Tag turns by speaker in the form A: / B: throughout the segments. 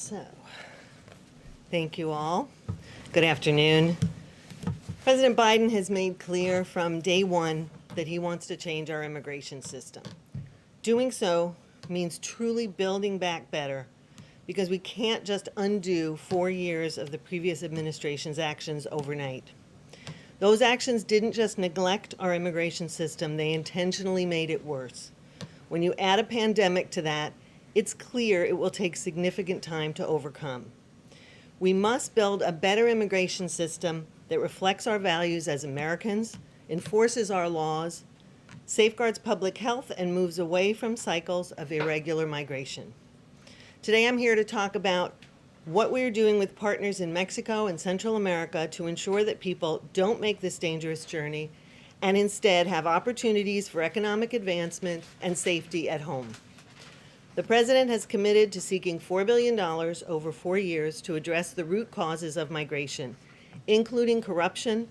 A: So, thank you all. Good afternoon. President Biden has made clear from day one that he wants to change our immigration system. Doing so means truly building back better, because we can't just undo 4 years of the previous administration's actions overnight. Those actions didn't just neglect our immigration system, they intentionally made it worse. When you add a pandemic to that, it's clear it will take significant time to overcome. We must build a better immigration system that reflects our values as Americans, enforces our laws, safeguards public health, and moves away from cycles of irregular migration. Today I'm here to talk about what we're doing with partners in Mexico and Central America to ensure that people don't make this dangerous journey and instead have opportunities for economic advancement and safety at home. The President has committed to seeking $4 billion over 4 years to address the root causes of migration, including corruption,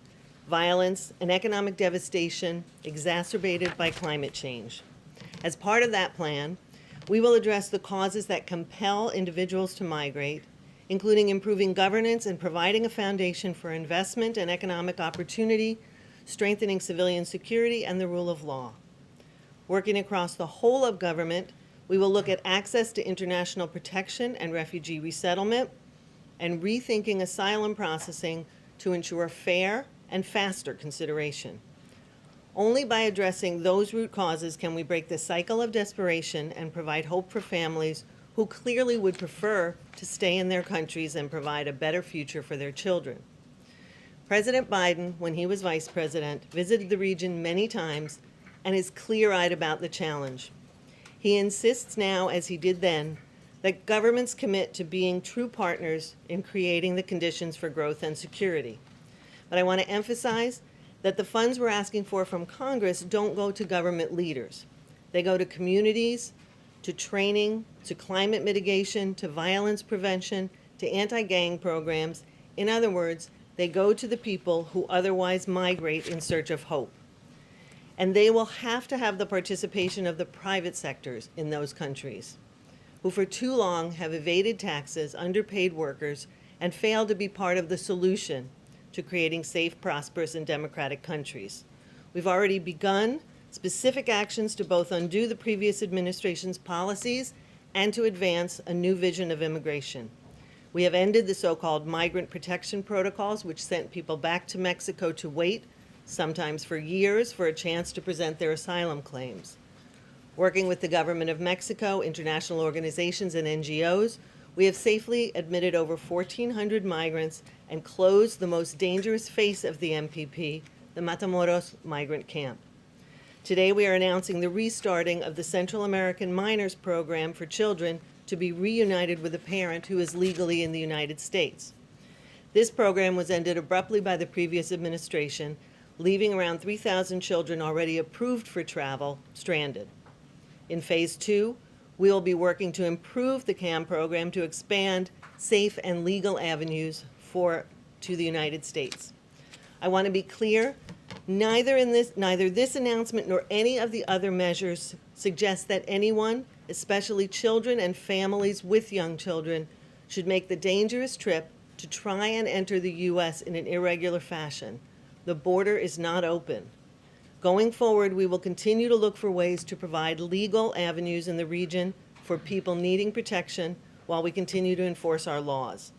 A: violence, and economic devastation exacerbated by climate change. As part of that plan, we will address the causes that compel individuals to migrate, including improving governance and providing a foundation for investment and economic opportunity, strengthening civilian security and the rule of law. Working across the whole of government, we will look at access to international protection and refugee resettlement, and rethinking asylum processing to ensure fair and faster consideration. Only by addressing those root causes can we break the cycle of desperation and provide hope for families who clearly would prefer to stay in their countries and provide a better future for their children. President Biden, when he was vice president, visited the region many times and is clear-eyed about the challenge. He insists now, as he did then, that governments commit to being true partners in creating the conditions for growth and security. But I want to emphasize that the funds we're asking for from Congress don't go to government leaders. They go to communities, to training, to climate mitigation, to violence prevention, to anti-gang programs. In other words, they go to the people who otherwise migrate in search of hope. And they will have to have the participation of the private sectors in those countries, who for too long have evaded taxes, underpaid workers, and failed to be part of the solution to creating safe, prosperous, and democratic countries. We've already begun specific actions to both undo the previous administration's policies and to advance a new vision of immigration. We have ended the so-called migrant protection protocols, which sent people back to Mexico to wait, sometimes for years, for a chance to present their asylum claims. Working with the government of Mexico, international organizations, and NGOs, we have safely admitted over 1,400 migrants and closed the most dangerous face of the MPP, the Matamoros migrant camp. Today we are announcing the restarting of the Central American Minors Program for children to be reunited with a parent who is legally in the United States. This program was ended abruptly by the previous administration, leaving around 3,000 children already approved for travel stranded. In phase 2, we will be working to improve the CAM program to expand safe and legal avenues to the United States. I want to be clear, neither this announcement nor any of the other measures suggests that anyone, especially children and families with young children, should make the dangerous trip to try and enter the U.S. in an irregular fashion. The border is not open. Going forward, we will continue to look for ways to provide legal avenues in the region for people needing protection while we continue to enforce our laws.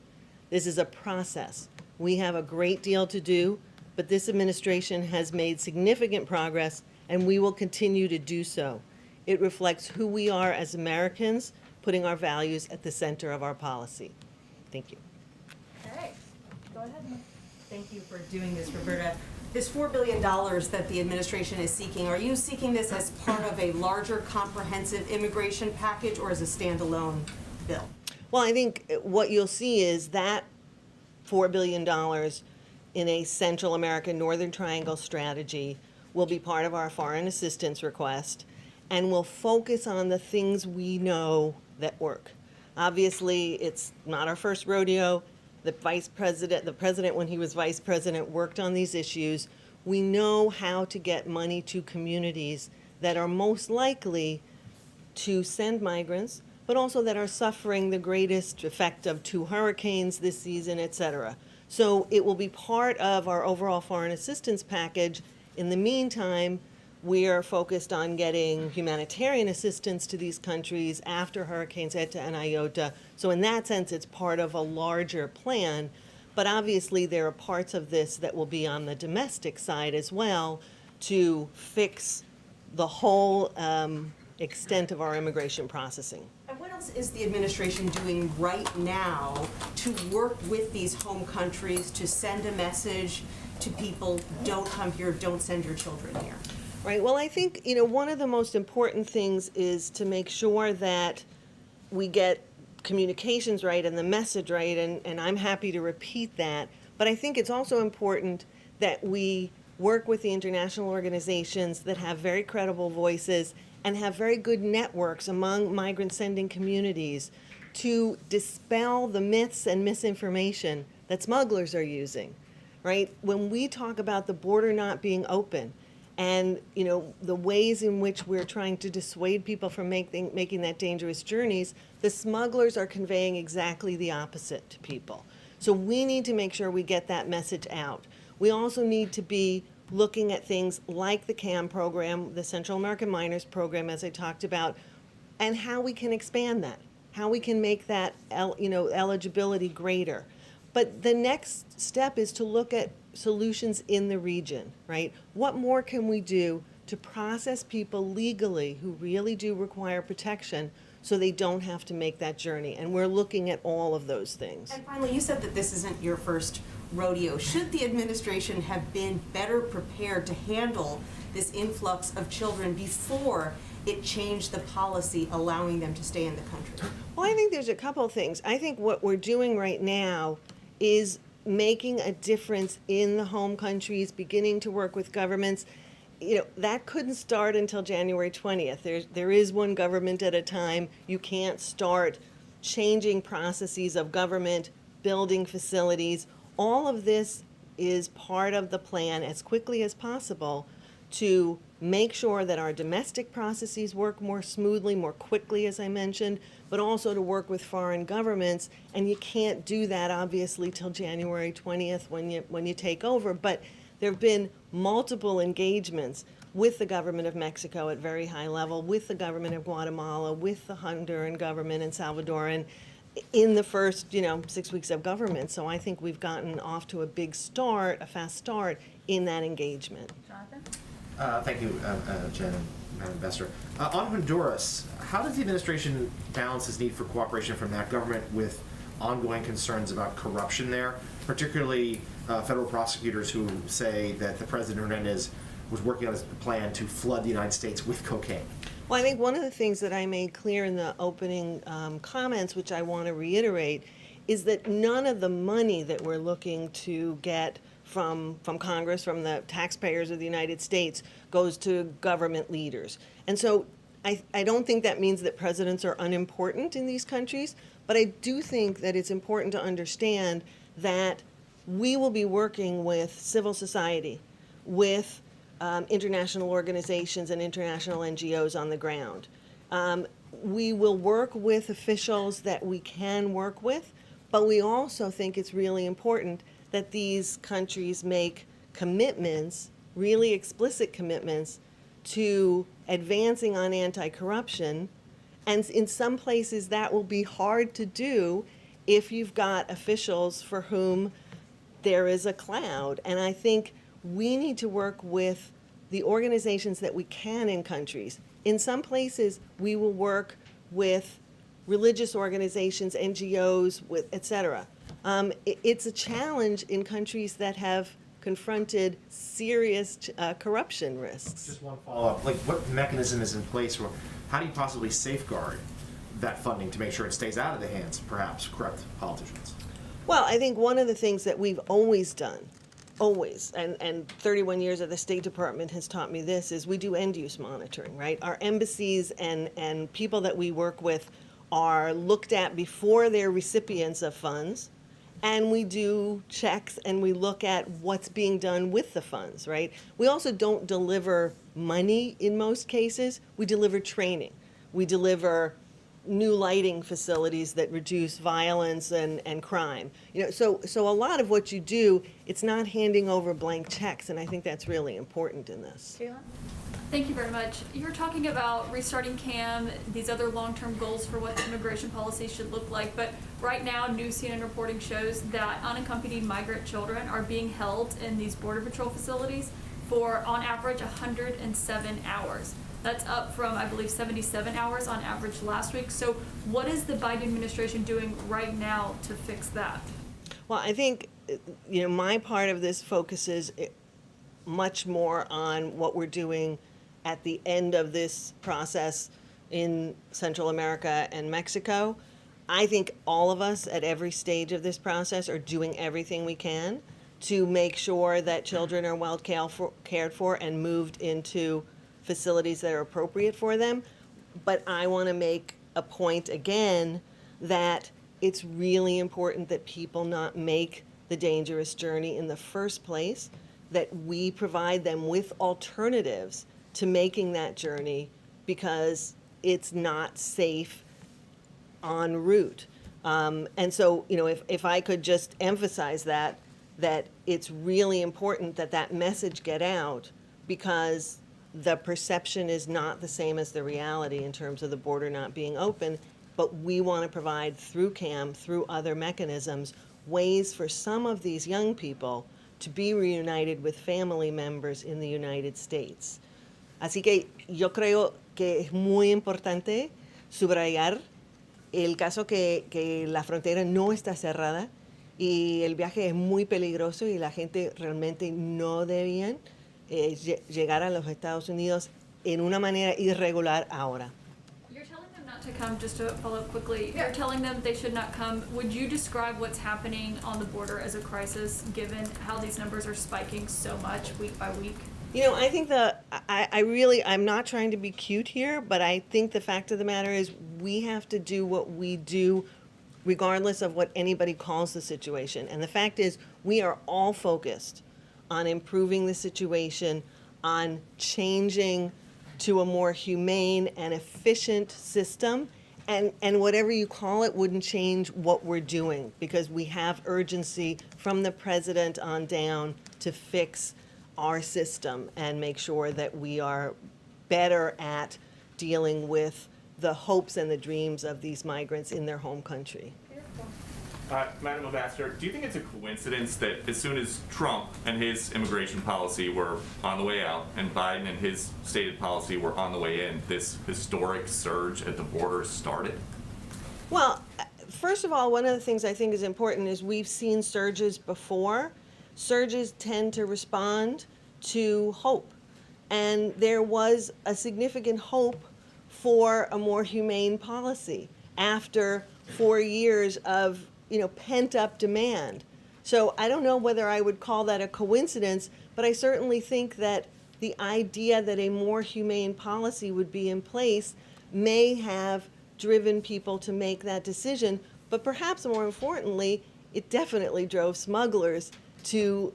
A: This is a process. We have a great deal to do, but this administration has made significant progress, and we will continue to do so. It reflects who we are as Americans, putting our values at the center of our policy. Thank you.
B: All right, go ahead. Thank you for doing this, Roberta. This $4 billion that the administration is seeking, are you seeking this as part of a larger comprehensive immigration package or as a standalone bill?
A: Well, I think what you'll see is that $4 billion in a Central American Northern Triangle strategy will be part of our foreign assistance request and will focus on the things we know that work. Obviously, it's not our first rodeo. The president, when he was vice president, worked on these issues. We know how to get money to communities that are most likely to send migrants, but also that are suffering the greatest effect of 2 hurricanes this season, et cetera. So it will be part of our overall foreign assistance package. In the meantime, we are focused on getting humanitarian assistance to these countries after Hurricanes Eta and Iota. So in that sense, it's part of a larger plan. But obviously, there are parts of this that will be on the domestic side as well to fix the whole extent of our immigration processing.
B: And what else is the administration doing right now to work with these home countries to send a message to people, don't come here, don't send your children here?
A: Right. Well, I think, one of the most important things is to make sure that we get communications right and the message right, and I'm happy to repeat that. But I think it's also important that we work with the international organizations that have very credible voices and have very good networks among migrant sending communities to dispel the myths and misinformation that smugglers are using, right? When we talk about the border not being open, and the ways in which we're trying to dissuade people from making that dangerous journeys, the smugglers are conveying exactly the opposite to people. So we need to make sure we get that message out. We also need to be looking at things like the CAM program, the Central American Minors Program, as I talked about, and how we can expand that, how we can make that eligibility greater. But the next step is to look at solutions in the region, right? What more can we do to process people legally who really do require protection so they don't have to make that journey? And we're looking at all of those things.
B: And finally, you said that this isn't your first rodeo. Should the administration have been better prepared to handle this influx of children before it changed the policy allowing them to stay in the country?
A: Well, I think there's a couple of things. I think what we're doing right now is making a difference in the home countries, beginning to work with governments. That couldn't start until January 20th. There is one government at a time. You can't start changing processes of government, building facilities. All of this is part of the plan as quickly as possible to make sure that our domestic processes work more smoothly, more quickly, as I mentioned, but also to work with foreign governments. And you can't do that, obviously, till January 20th when you take over. But there have been multiple engagements with the government of Mexico at very high level, with the government of Guatemala, with the Honduran government and Salvadoran in the first, 6 weeks of government. So I think we've gotten off to a fast start in that engagement.
B: Jonathan?
C: Thank you, Jen and Madam Ambassador. On Honduras, how does the administration balance its need for cooperation from that government with ongoing concerns about corruption there, particularly federal prosecutors who say that the President Hernandez was working on his plan to flood the United States with cocaine?
A: Well, I think one of the things that I made clear in the opening comments, which I want to reiterate, is that none of the money that we're looking to get from Congress, from the taxpayers of the United States, goes to government leaders. And so I don't think that means that presidents are unimportant in these countries, but I do think that it's important to understand that we will be working with civil society, with international organizations and international NGOs on the ground. We will work with officials that we can work with, but we also think it's really important that these countries make commitments, really explicit commitments, to advancing on anti-corruption. And in some places that will be hard to do if you've got officials for whom there is a cloud. And I think we need to work with the organizations that we can in countries. In some places, we will work with religious organizations, NGOs, et cetera. It's a challenge in countries that have confronted serious corruption risks.
C: Just one follow-up. What mechanism is in place, or how do you possibly safeguard that funding to make sure it stays out of the hands, perhaps, corrupt politicians?
A: Well, I think one of the things that we've always done, and 31 years of the State Department has taught me this, is we do end-use monitoring, right? Our embassies and people that we work with are looked at before they're recipients of funds, and we do checks and we look at what's being done with the funds, right? We also don't deliver money in most cases. We deliver training. We deliver new lighting facilities that reduce violence and crime. So a lot of what you do, it's not handing over blank checks, and I think that's really important in this.
D: Kayla?
E: Thank you very much. You're talking about restarting CAM, these other long-term goals for what the immigration policy should look like, but right now, new CNN reporting shows that unaccompanied migrant children are being held in these Border Patrol facilities for, on average, 107 hours. That's up from, I believe, 77 hours on average last week. So what is the Biden administration doing right now to fix that?
A: Well, I think, my part of this focuses much more on what we're doing at the end of this process in Central America and Mexico. I think all of us at every stage of this process are doing everything we can to make sure that children are well cared for and moved into facilities that are appropriate for them. But I want to make a point again that it's really important that people not make the dangerous journey in the first place, that we provide them with alternatives to making that journey because it's not safe en route. And so, if I could just emphasize that it's really important that that message get out, because the perception is not the same as the reality in terms of the border not being open, but we want to provide through CAM, through other mechanisms, ways for some of these young people to be reunited with family members in the United States. Así que yo creo que es muy importante subrayar el caso que la frontera no está cerrada y el viaje es muy peligroso y la gente realmente no debían llegar a los Estados Unidos en una manera irregular ahora.
E: You're telling them not to come, just to follow up quickly, you're telling them they should not come. Would you describe what's happening on the border as a crisis, given how these numbers are spiking so much week by week?
A: I think I'm not trying to be cute here, but I think the fact of the matter is we have to do what we do regardless of what anybody calls the situation. And the fact is we are all focused on improving the situation, on changing to a more humane and efficient system. And whatever you call it wouldn't change what we're doing, because we have urgency from the president on down to fix our system and make sure that we are better at dealing with the hopes and the dreams of these migrants in their home country.
F: Madam Ambassador, do you think it's a coincidence that as soon as Trump and his immigration policy were on the way out and Biden and his stated policy were on the way in, this historic surge at the border started?
A: Well, first of all, one of the things I think is important is we've seen surges before. Surges tend to respond to hope. And there was a significant hope for a more humane policy after 4 years of pent-up demand. So I don't know whether I would call that a coincidence, but I certainly think that the idea that a more humane policy would be in place may have driven people to make that decision. But perhaps more importantly, it definitely drove smugglers to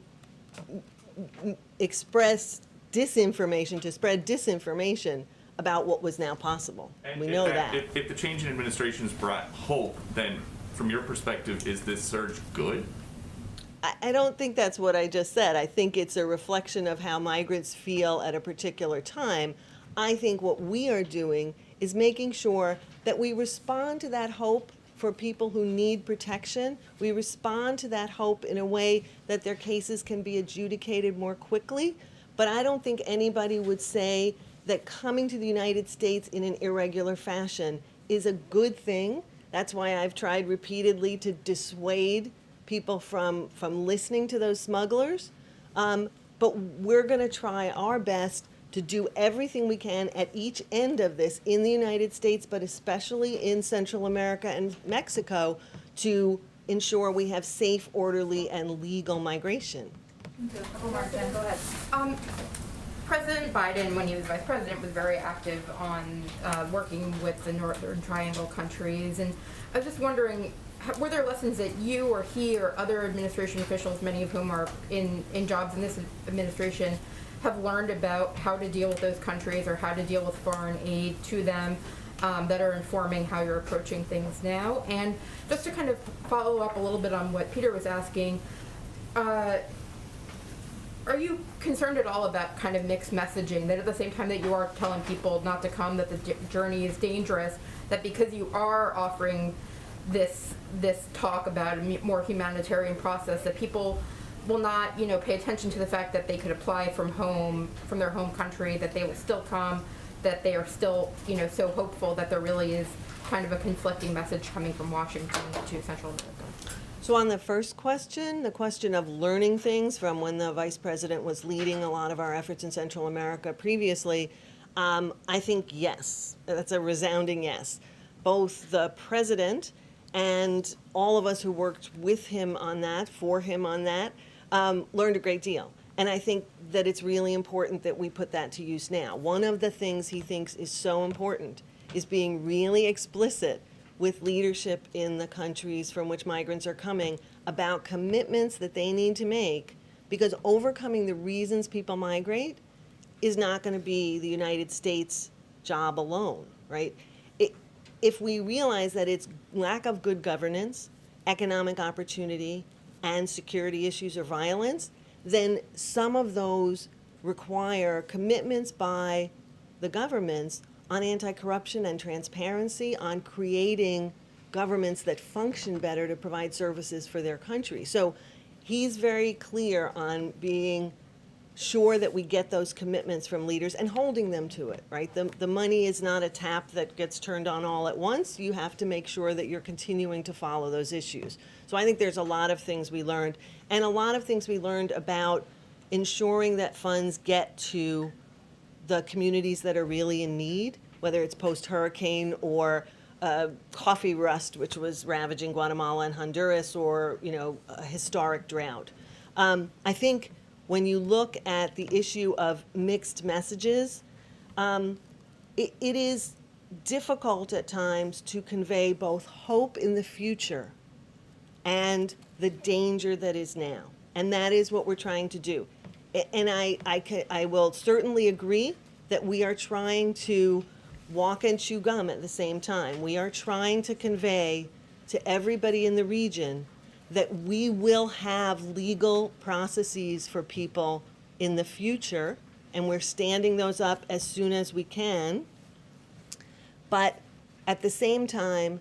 A: express disinformation, to spread disinformation about what was now possible.
F: And
A: we know that.
F: If the change in administration has brought hope, then from your perspective, is this surge good?
A: I don't think that's what I just said. I think it's a reflection of how migrants feel at a particular time. I think what we are doing is making sure that we respond to that hope for people who need protection. We respond to that hope in a way that their cases can be adjudicated more quickly. But I don't think anybody would say that coming to the United States in an irregular fashion is a good thing. That's why I've tried repeatedly to dissuade people from listening to those smugglers. But we're going to try our best to do everything we can at each end of this in the United States, but especially in Central America and Mexico, to ensure we have safe, orderly, and legal migration.
D: Jen, go ahead.
G: President Biden, when he was vice president, was very active on working with the Northern Triangle countries. And I was just wondering, were there lessons that you or he or other administration officials, many of whom are in jobs in this administration, have learned about how to deal with those countries or how to deal with foreign aid to them? that are informing how you're approaching things now. And just to kind of follow up a little bit on what Peter was asking, are you concerned at all about kind of mixed messaging, that at the same time that you are telling people not to come, that the journey is dangerous, that because you are offering this talk about a more humanitarian process, that people will not, pay attention to the fact that they could apply from their home country, that they will still come, that they are still, so hopeful, that there really is kind of a conflicting message coming from Washington to Central America?
A: So on the first question, the question of learning things from when the vice president was leading a lot of our efforts in Central America previously, I think yes. That's a resounding yes. Both the president and all of us who worked with him on that, for him on that, learned a great deal. And I think that it's really important that we put that to use now. One of the things he thinks is so important is being really explicit with leadership in the countries from which migrants are coming about commitments that they need to make, because overcoming the reasons people migrate is not going to be the United States' job alone, right? If we realize that it's lack of good governance, economic opportunity, and security issues or violence, then some of those require commitments by the governments on anti-corruption and transparency, on creating governments that function better to provide services for their country. So he's very clear on being sure that we get those commitments from leaders and holding them to it, right? The money is not a tap that gets turned on all at once. You have to make sure that you're continuing to follow those issues. So I think there's a lot of things we learned, and a lot of things we learned about ensuring that funds get to the communities that are really in need, whether it's post-hurricane or coffee rust, which was ravaging Guatemala and Honduras, or a historic drought. I think when you look at the issue of mixed messages, it is difficult at times to convey both hope in the future and the danger that is now. And that is what we're trying to do. And I will certainly agree that we are trying to walk and chew gum at the same time. We are trying to convey to everybody in the region that we will have legal processes for people in the future, and we're standing those up as soon as we can. But at the same time,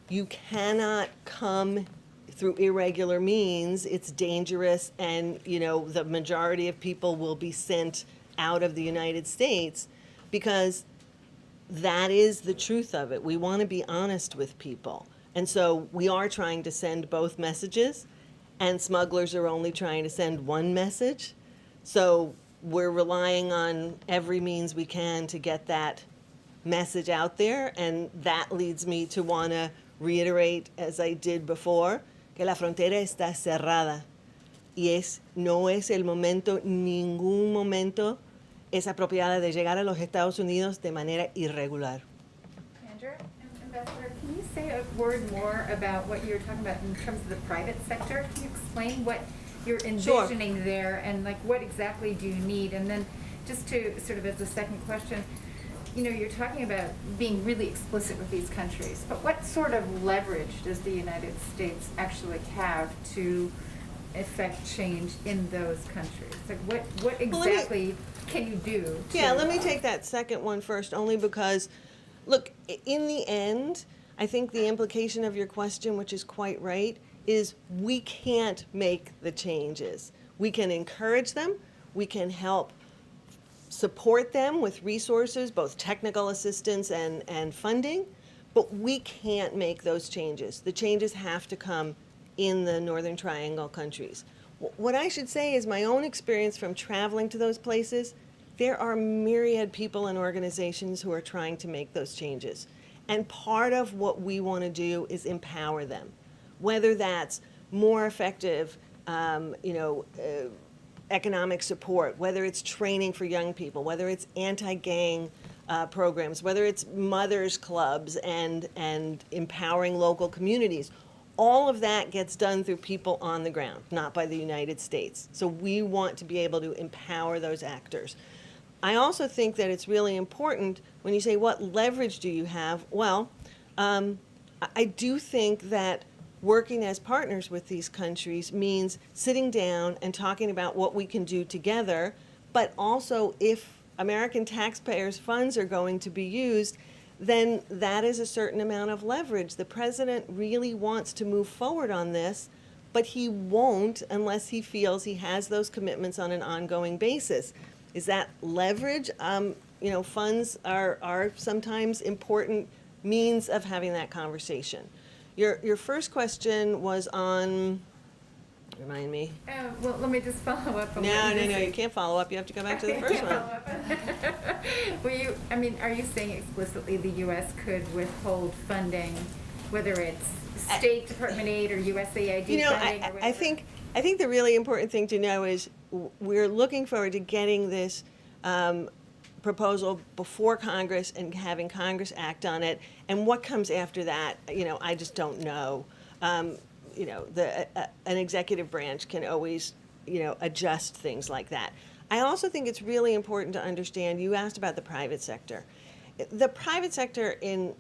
A: you cannot come through irregular means. It's dangerous, and the majority of people will be sent out of the United States, because that is the truth of it. We want to be honest with people. And so we are trying to send both messages, and smugglers are only trying to send one message. So we're relying on every means we can to get that message out there, and that leads me to want to reiterate, as I did before, que la frontera está cerrada. Y no es el momento, ningún momento es apropiada de llegar a los Estados Unidos de manera irregular.
D: Andrew, Ambassador, can you say a word more about what you're talking about in terms of the private sector? Can you explain what you're envisioning there, and what exactly do you need? And then just to sort of as a second question, you're talking about being really explicit with these countries, but what sort of leverage does the United States actually have to effect change in those countries? What exactly can you do?
A: Yeah, let me take that second one first, only because, look, in the end, I think the implication of your question, which is quite right, is we can't make the changes. We can encourage them, we can help support them with resources, both technical assistance and funding, but we can't make those changes. The changes have to come in the Northern Triangle countries. What I should say is my own experience from traveling to those places, there are myriad people and organizations who are trying to make those changes. And part of what we want to do is empower them, whether that's more effective, economic support, whether it's training for young people, whether it's anti-gang programs, whether it's mothers clubs and empowering local communities. All of that gets done through people on the ground, not by the United States. So we want to be able to empower those actors. I also think that it's really important when you say, what leverage do you have? Well, I do think that working as partners with these countries means sitting down and talking about what we can do together, but also if American taxpayers' funds are going to be used, then that is a certain amount of leverage. The president really wants to move forward on this, but he won't unless he feels he has those commitments on an ongoing basis. Is that leverage? Funds are sometimes important means of having that conversation. Your first question was on, remind me.
D: Well, let me just follow up on
A: No,
D: what you
A: you can't follow up. You have to go back to the first one.
D: Are you saying explicitly the U.S. could withhold funding, whether it's State Department aid or USAID funding or whatever?
A: I think the really important thing to know is we're looking forward to getting this proposal before Congress and having Congress act on it. And what comes after that, I just don't know. An executive branch can always, adjust things like that. I also think it's really important to understand, you asked about the private sector. The private sector in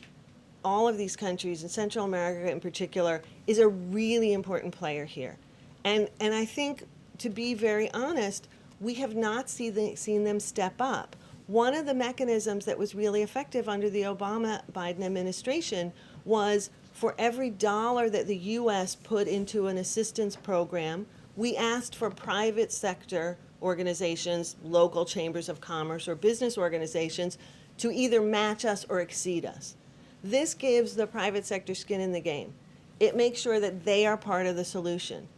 A: all of these countries, in Central America in particular, is a really important player here. And I think, to be very honest, we have not seen them step up. One of the mechanisms that was really effective under the Obama-Biden administration was for every dollar that the U.S. put into an assistance program, we asked for private sector organizations, local chambers of commerce or business organizations, to either match us or exceed us. This gives the private sector skin in the game. It makes sure that they are part of the solution.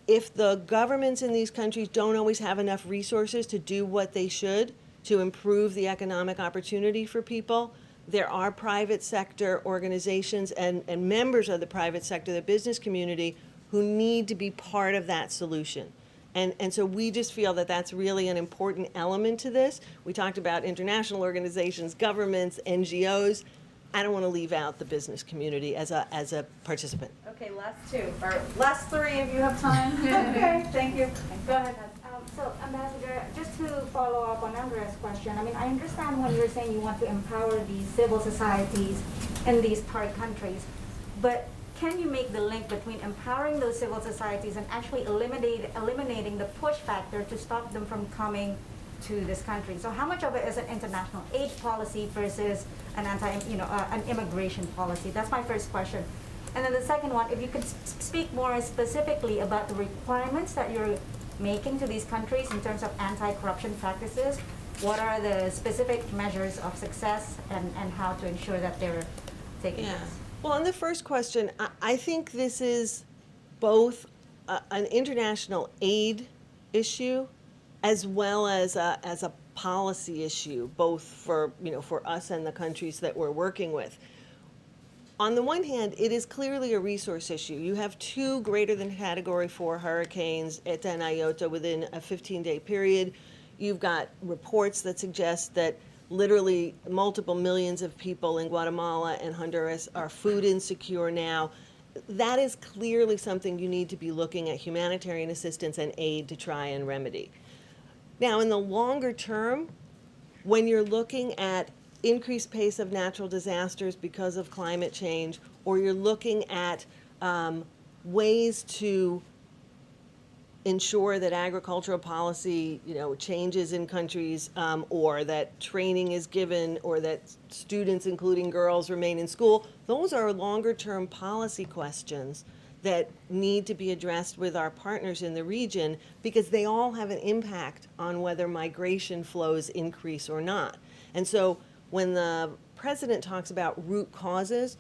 A: If the governments in these countries don't always have enough resources to do what they should to improve the economic opportunity for people, there are private sector organizations and members of the private sector, the business community, who need to be part of that solution. And so we just feel that that's really an important element to this. We talked about international organizations, governments, NGOs. I don't want to leave out the business community as a participant.
H: Okay, last two, or last three if you have time. Okay, thank you. Go ahead.
I: So, Ambassador, just to follow up on Andrea's question, I understand when you're saying you want to empower these civil societies in these third countries, but can you make the link between empowering those civil societies and actually eliminating the push factor to stop them from coming to this country? So how much of it is an international aid policy versus an an immigration policy? That's my first question. And then the second one, if you could speak more specifically about the requirements that you're making to these countries in terms of anti-corruption practices. What are the specific measures of success and how to ensure that they're taking place?
A: Well, on the first question, I think this is both an international aid issue as well as a policy issue, both for us and the countries that we're working with. On the one hand, it is clearly a resource issue. You have two greater than Category 4 hurricanes, Eta and Iota, within a 15-day period. You've got reports that suggest that literally multiple millions of people in Guatemala and Honduras are food insecure now. That is clearly something you need to be looking at humanitarian assistance and aid to try and remedy. Now, in the longer term, when you're looking at increased pace of natural disasters because of climate change, or you're looking at ways to ensure that agricultural policy, changes in countries, or that training is given, or that students, including girls, remain in school, those are longer-term policy questions that need to be addressed with our partners in the region, because they all have an impact on whether migration flows increase or not. And so when the president talks about root causes,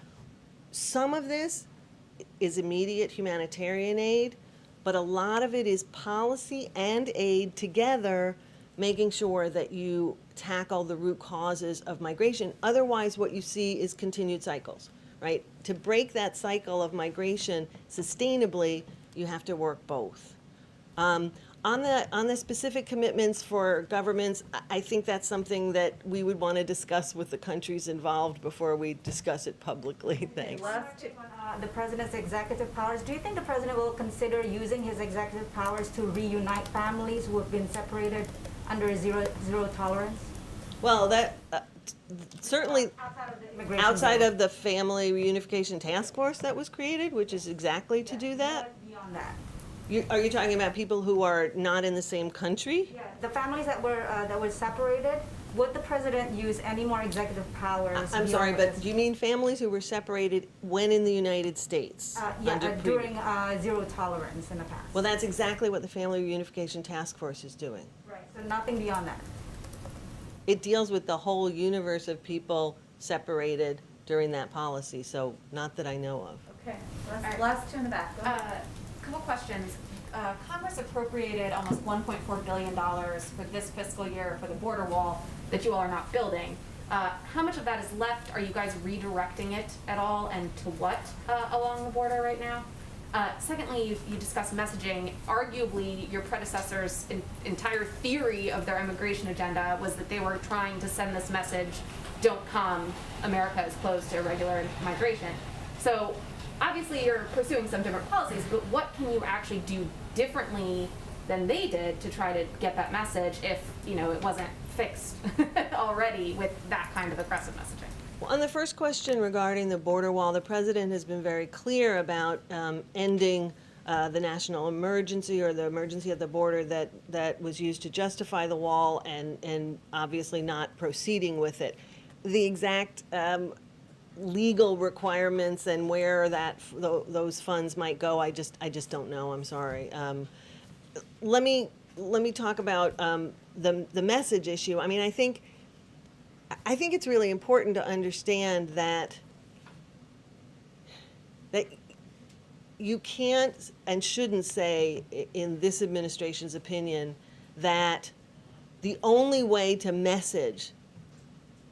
A: some of this is immediate humanitarian aid, but a lot of it is policy and aid together, making sure that you tackle the root causes of migration. Otherwise, what you see is continued cycles, right? To break that cycle of migration sustainably, you have to work both. On the specific commitments for governments, I think that's something that we would want to discuss with the countries involved before we discuss it publicly. Thanks.
I: Last two, the president's executive powers. Do you think the president will consider using his executive powers to reunite families who have been separated under zero tolerance?
A: Well, that certainly
I: Outside of the immigration
A: outside
I: bill.
A: of the Family Reunification Task Force that was created, which is exactly to do that.
I: What beyond that?
A: Are you talking about people who are not in the same country?
I: Yeah, the families that were separated, would the president use any more executive powers?
A: I'm
I: beyond
A: sorry,
I: what
A: but
I: is-
A: do you mean families who were separated when in the United States? under
I: during zero tolerance in the past.
A: Well, that's exactly what the Family Reunification Task Force is doing.
I: Right, so nothing beyond that.
A: It deals with the whole universe of people separated during that policy, so not that I know of.
H: Okay, last two in the back. Go ahead.
J: Couple questions. Congress appropriated almost $1.4 billion for this fiscal year for the border wall that you all are not building. How much of that is left? Are you guys redirecting it at all, and to what along the border right now? Secondly, you discussed messaging. Arguably, your predecessors' entire theory of their immigration agenda was that they were trying to send this message, don't come, America is closed to irregular migration. So obviously you're pursuing some different policies, but what can you actually do differently than they did to try to get that message if, it wasn't fixed already with that kind of aggressive messaging?
A: Well, on the first question regarding the border wall, the president has been very clear about ending the national emergency or the emergency at the border that was used to justify the wall, and obviously not proceeding with it. The exact legal requirements and where those funds might go, I just don't know. I'm sorry. Let me talk about the message issue. I mean, I think it's really important to understand that you can't and shouldn't say, in this administration's opinion, that the only way to message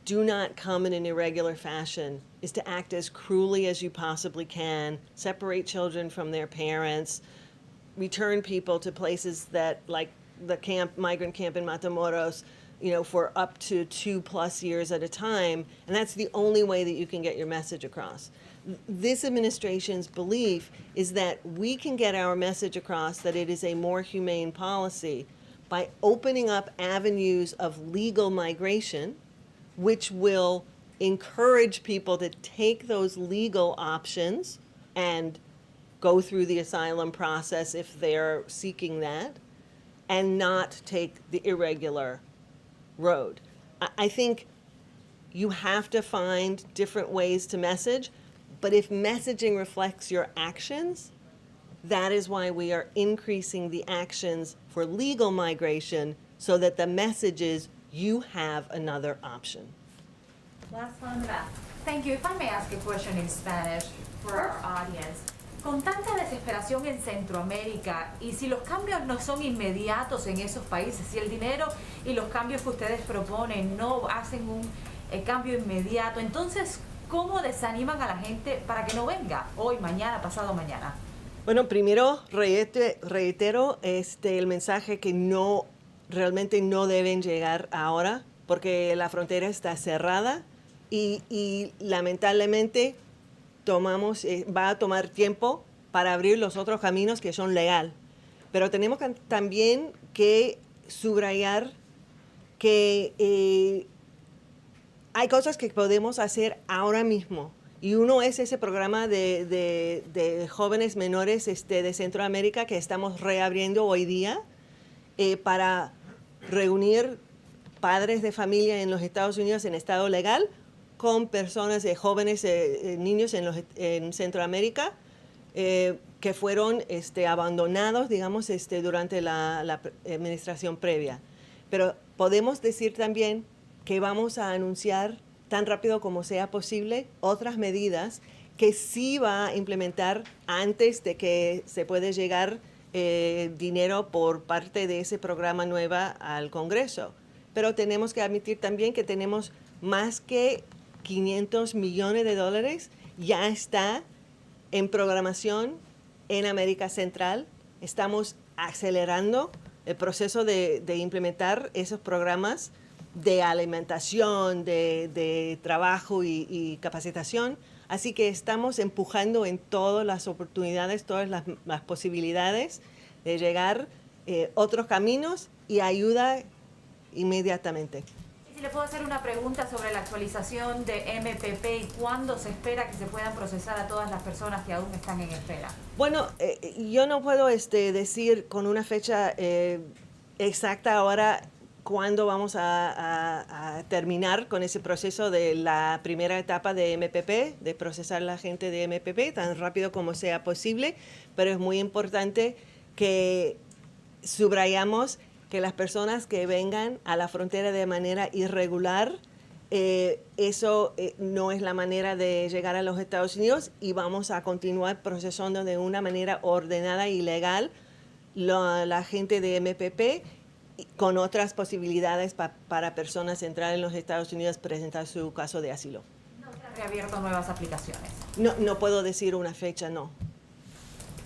A: do not come in an irregular fashion is to act as cruelly as you possibly can, separate children from their parents, return people to places that, like the migrant camp in Matamoros, for up to 2+ years at a time, and that's the only way that you can get your message across. This administration's belief is that we can get our message across that it is a more humane policy by opening up avenues of legal migration, which will encourage people to take those legal options and go through the asylum process if they're seeking that, and not take the irregular road. I think you have to find different ways to message, but if messaging reflects your actions, that is why we are increasing the actions for legal migration, so that the message is you have another option.
H: Last one in the back.
K: Thank you. If I may ask a question in Spanish for our audience. Con tanta desesperación en Centroamérica, y si los cambios no son inmediatos en esos países, si el dinero y los cambios que ustedes proponen no hacen un cambio inmediato, entonces, ¿cómo desaniman a la gente para que no venga hoy, mañana, pasado mañana?
A: Bueno, primero reitero el mensaje que realmente no deben llegar ahora, porque la frontera está cerrada y lamentablemente va a tomar tiempo para abrir los otros caminos que son legales. Pero tenemos también que subrayar que hay cosas que podemos hacer ahora mismo. Y uno es ese programa de jóvenes menores de Centroamérica que estamos reabriendo hoy día para reunir padres de familia en los Estados Unidos en estado legal con personas, jóvenes, niños en Centroamérica que fueron abandonados, digamos, durante la administración previa. Pero podemos decir también que vamos a anunciar tan rápido como sea posible otras medidas que sí va a implementar antes de que se pueda llegar dinero por parte de ese programa nueva al Congreso. Pero tenemos que admitir también que tenemos más que $500 millones ya está en programación en América Central. Estamos acelerando el proceso de implementar esos programas de alimentación, de trabajo y capacitación. Así que estamos empujando en todas las oportunidades, todas las posibilidades de llegar otros caminos y ayuda inmediatamente.
K: Y si le puedo hacer una pregunta sobre la actualización de MPP y cuándo se espera que se puedan procesar a todas las personas que aún están en espera.
A: Bueno, yo no puedo decir con una fecha exacta ahora cuándo vamos a terminar con ese proceso de la primera etapa de MPP, de procesar a la gente de MPP tan rápido como sea posible, pero es muy importante que subrayamos que las personas que vengan a la frontera de manera irregular, eso no es la manera de llegar a los Estados Unidos y vamos a continuar procesando de una manera ordenada y legal la gente de MPP con otras posibilidades para personas entrar en los Estados Unidos presentar su caso de asilo.
K: No se han reabierto nuevas aplicaciones.
A: No puedo decir una fecha, no.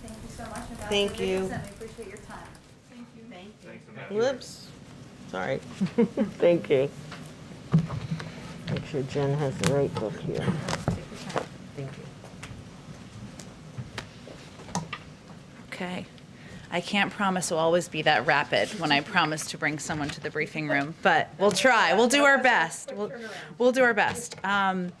H: Thank you so much.
A: Thank you.
H: We appreciate your time. Thank you. Thank you.
F: Thanks for having me.
A: Whoops. Sorry. Thank you. Make sure Jen has the right book here. Thank you.
L: Okay. I can't promise we'll always be that rapid when I promise to bring someone to the briefing room, but we'll try. We'll do our best. We'll do our best. A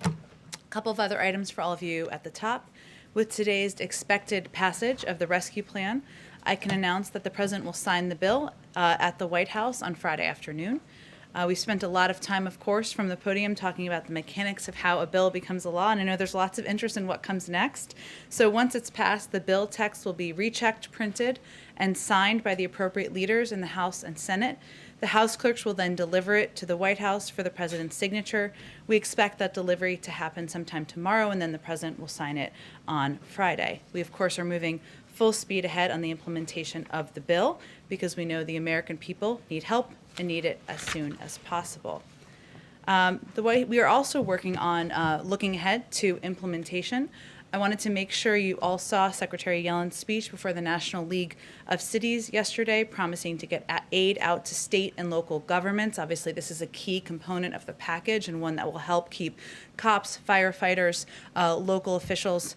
L: couple of other items for all of you at the top. With today's expected passage of the rescue plan, I can announce that the President will sign the bill at the White House on Friday afternoon. We spent a lot of time, of course, from the podium talking about the mechanics of how a bill becomes a law, and I know there's lots of interest in what comes next. So once it's passed, the bill text will be rechecked, printed, and signed by the appropriate leaders in the House and Senate. The House clerks will then deliver it to the White House for the President's signature. We expect that delivery to happen sometime tomorrow, and then the President will sign it on Friday. We, of course, are moving full speed ahead on the implementation of the bill because we know the American people need help and need it as soon as possible. The way we are also working on looking ahead to implementation. I wanted to make sure you all saw Secretary Yellen's speech before the National League of Cities yesterday, promising to get aid out to state and local governments. Obviously, this is a key component of the package and one that will help keep cops, firefighters, local officials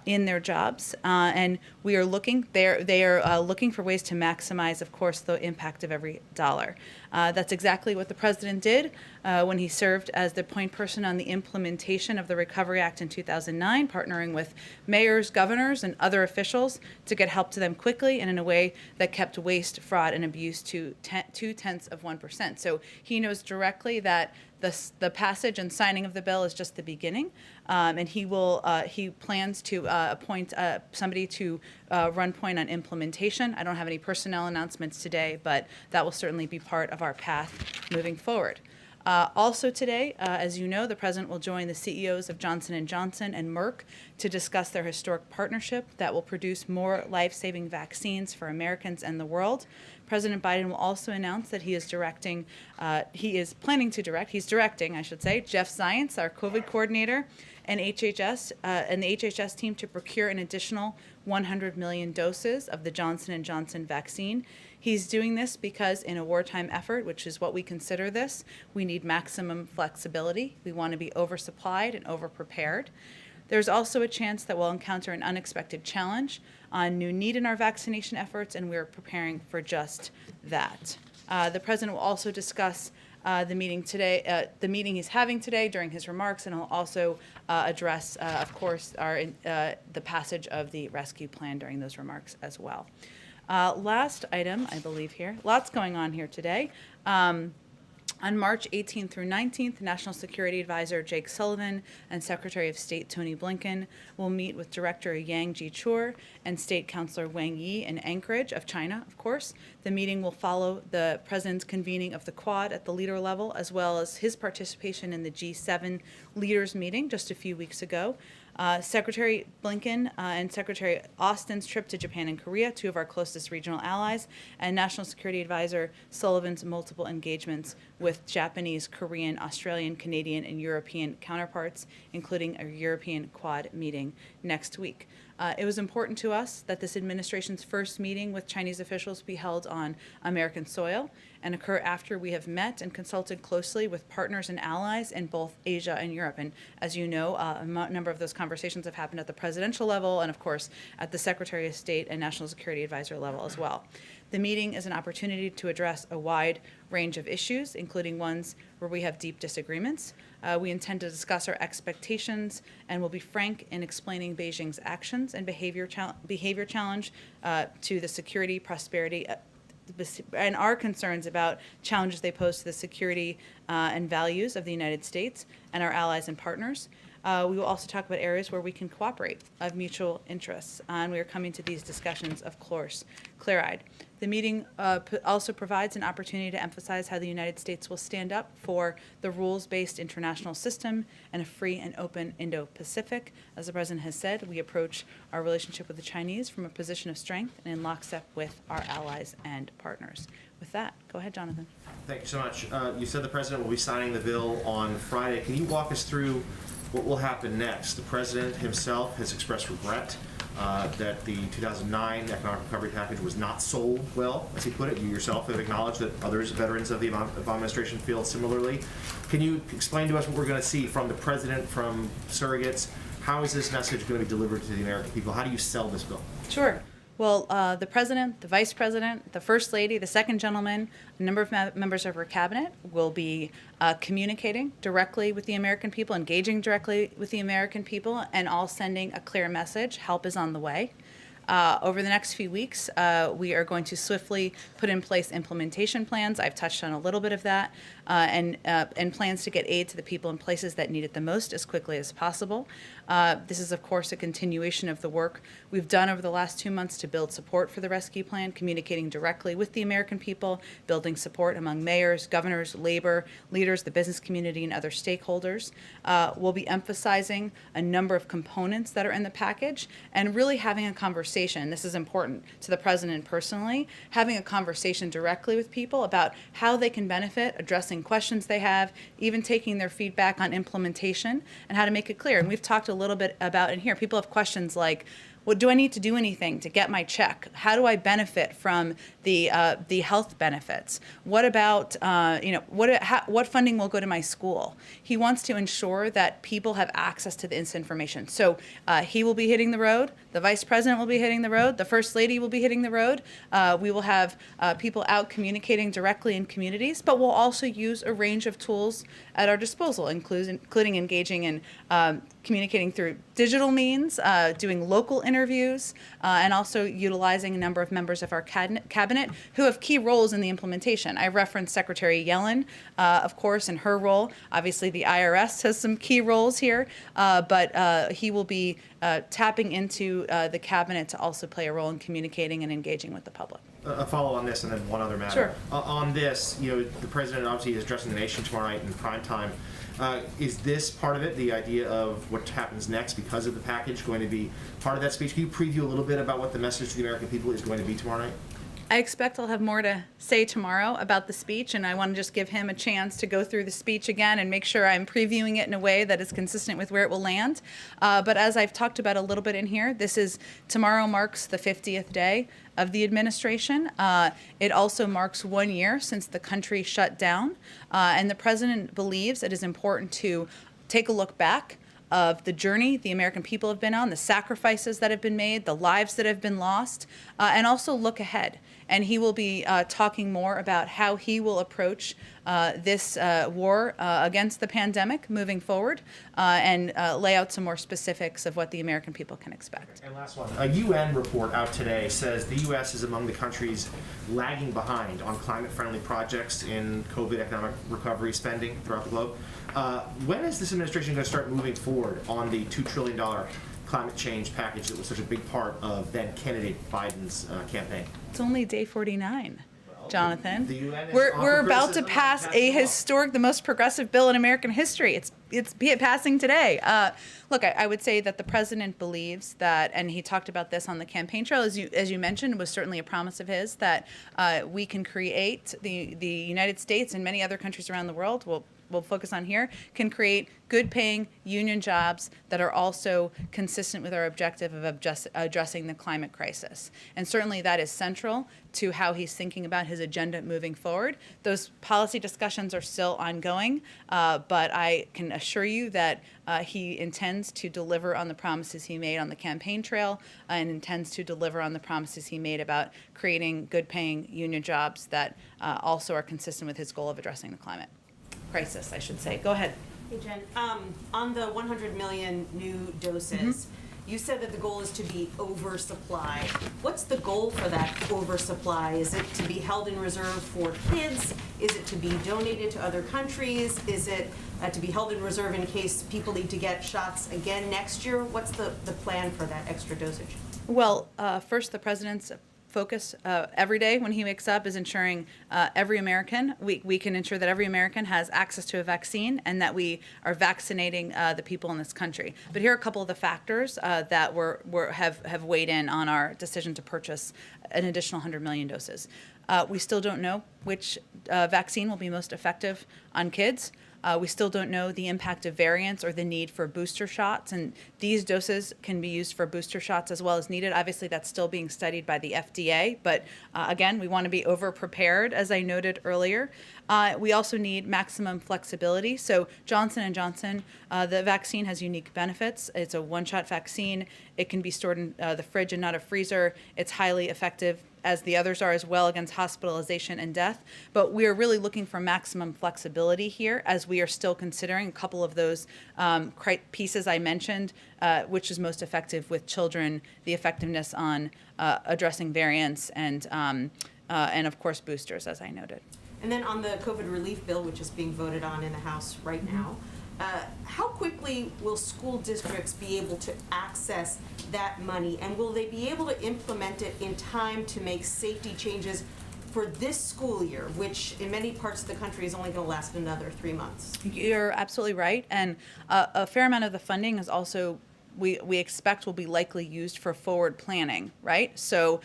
L: in their jobs. And we are looking, they are looking for ways to maximize, of course, the impact of every dollar. That's exactly what the President did when he served as the point person on the implementation of the Recovery Act in 2009, partnering with mayors, governors, and other officials to get help to them quickly and in a way that kept waste, fraud, and abuse to 0.2%. So he knows directly that the passage and signing of the bill is just the beginning, and he plans to appoint somebody to run point on implementation. I don't have any personnel announcements today, but that will certainly be part of our path moving forward. Also today, as you know, the President will join the CEOs of Johnson & Johnson and Merck to discuss their historic partnership that will produce more life-saving vaccines for Americans and the world. President Biden will also announce that he's directing, Jeff Zients, our COVID coordinator, and the HHS team to procure an additional 100 million doses of the Johnson & Johnson vaccine. He's doing this because in a wartime effort, which is what we consider this, we need maximum flexibility. We want to be oversupplied and overprepared. There's also a chance that we'll encounter an unexpected challenge on new need in our vaccination efforts, and we're preparing for just that. The President will also discuss the meeting he's having today during his remarks, and he'll also address, of course, the passage of the rescue plan during those remarks as well. Last item, I believe here, lots going on here today. On March 18th through 19th, National Security Advisor Jake Sullivan and Secretary of State Tony Blinken will meet with Director Yang Jiechi and State Councilor Wang Yi in Anchorage of China, of course. The meeting will follow the President's convening of the Quad at the leader level, as well as his participation in the G7 leaders meeting just a few weeks ago. Secretary Blinken and Secretary Austin's trip to Japan and Korea, two of our closest regional allies, and National Security Advisor Sullivan's multiple engagements with Japanese, Korean, Australian, Canadian, and European counterparts, including a European Quad meeting next week. It was important to us that this administration's first meeting with Chinese officials be held on American soil and occur after we have met and consulted closely with partners and allies in both Asia and Europe. And as you know, a number of those conversations have happened at the presidential level and, of course, at the Secretary of State and National Security Advisor level as well. The meeting is an opportunity to address a wide range of issues, including ones where we have deep disagreements. We intend to discuss our expectations and will be frank in explaining Beijing's actions and behavior challenge to the security, prosperity, and our concerns about challenges they pose to the security and values of the United States and our allies and partners. We will also talk about areas where we can cooperate of mutual interests, and we are coming to these discussions, of course, clear-eyed. The meeting also provides an opportunity to emphasize how the United States will stand up for the rules-based international system and a free and open Indo-Pacific. As the President has said, we approach our relationship with the Chinese from a position of strength and in lockstep with our allies and partners. With that, go ahead, Jonathan.
C: Thank you so much. You said the President will be signing the bill on Friday. Can you walk us through what will happen next? The President himself has expressed regret that the 2009 economic recovery package was not sold well, as he put it. You yourself have acknowledged that others, veterans of the Obama administration, feel similarly. Can you explain to us what we're going to see from the President, from surrogates? How is this message going to be delivered to the American people? How do you sell this bill?
L: Sure. Well, the President, the Vice President, the First Lady, the Second Gentleman, a number of members of her cabinet will be communicating directly with the American people, engaging directly with the American people, and all sending a clear message: help is on the way. Over the next few weeks, we are going to swiftly put in place implementation plans. I've touched on a little bit of that, and plans to get aid to the people in places that need it the most as quickly as possible. This is, of course, a continuation of the work we've done over the last 2 months to build support for the rescue plan, communicating directly with the American people, building support among mayors, governors, labor leaders, the business community, and other stakeholders. We'll be emphasizing a number of components that are in the package and really having a conversation. This is important to the President personally, having a conversation directly with people about how they can benefit, addressing questions they have, even taking their feedback on implementation and how to make it clear. And we've talked a little bit about in here. People have questions like, well, do I need to do anything to get my check? How do I benefit from the health benefits? What about what funding will go to my school? He wants to ensure that people have access to this information. So he will be hitting the road. The Vice President will be hitting the road. The First Lady will be hitting the road. We will have people out communicating directly in communities, but we'll also use a range of tools at our disposal, including engaging in communicating through digital means, doing local interviews, and also utilizing a number of members of our cabinet who have key roles in the implementation. I referenced Secretary Yellen, of course, in her role. Obviously, the IRS has some key roles here, but he will be tapping into the cabinet to also play a role in communicating and engaging with the public.
C: A follow on this, and then one other matter.
L: Sure.
C: On this, the President obviously is addressing the nation tomorrow night in prime time. Is this part of it, the idea of what happens next because of the package, going to be part of that speech? Can you preview a little bit about what the message to the American people is going to be tomorrow night?
L: I expect I'll have more to say tomorrow about the speech, and I want to just give him a chance to go through the speech again and make sure I'm previewing it in a way that is consistent with where it will land. But as I've talked about a little bit in here, tomorrow marks the 50th day of the administration. It also marks 1 year since the country shut down, and the President believes it is important to take a look back of the journey the American people have been on, the sacrifices that have been made, the lives that have been lost, and also look ahead. And he will be talking more about how he will approach this war against the pandemic moving forward, and lay out some more specifics of what the American people can expect.
C: And last one, a UN report out today says the U.S. is among the countries lagging behind on climate-friendly projects in COVID economic recovery spending throughout the globe. When is this administration going to start moving forward on the $2 trillion climate change package that was such a big part of then-candidate Biden's campaign?
L: It's only day 49. Jonathan,
C: the UN is
L: we're about to
C: criticism
L: pass
C: of
L: a
C: law.
L: historic, the most progressive bill in American history. It's passing today. Look, I would say that the President believes that, and he talked about this on the campaign trail, as you mentioned, was certainly a promise of his, that we can create the United States and many other countries around the world. We'll focus on here, can create good-paying union jobs that are also consistent with our objective of addressing the climate crisis. And certainly that is central to how he's thinking about his agenda moving forward. Those policy discussions are still ongoing, but I can assure you that he intends to deliver on the promises he made on the campaign trail and intends to deliver on the promises he made about creating good-paying union jobs that also are consistent with his goal of addressing the climate crisis, I should say. Go ahead.
B: Hey, Jen, on the 100 million new doses, you said that the goal is to be oversupply. What's the goal for that oversupply? Is it to be held in reserve for kids? Is it to be donated to other countries? Is it to be held in reserve in case people need to get shots again next year? What's the plan for that extra dosage?
L: Well, first, the president's focus every day when he wakes up is ensuring every American, we can ensure that every American has access to a vaccine and that we are vaccinating the people in this country. But here are a couple of the factors that have weighed in on our decision to purchase an additional 100 million doses. We still don't know which vaccine will be most effective on kids. We still don't know the impact of variants or the need for booster shots, and these doses can be used for booster shots as well as needed. Obviously, that's still being studied by the FDA, but again, we want to be over-prepared, as I noted earlier. We also need maximum flexibility. So Johnson & Johnson, the vaccine has unique benefits. It's a one-shot vaccine. It can be stored in the fridge and not a freezer. It's highly effective, as the others are as well, against hospitalization and death. But we are really looking for maximum flexibility here, as we are still considering a couple of those pieces I mentioned, which is most effective with children, the effectiveness on addressing variants, and of course boosters, as I noted.
B: And then on the COVID relief bill, which is being voted on in the House right now, how quickly will school districts be able to access that money? And will they be able to implement it in time to make safety changes for this school year, which in many parts of the country is only going to last another 3 months?
L: You're absolutely right. And a fair amount of the funding is also we expect will be likely used for forward planning, right? So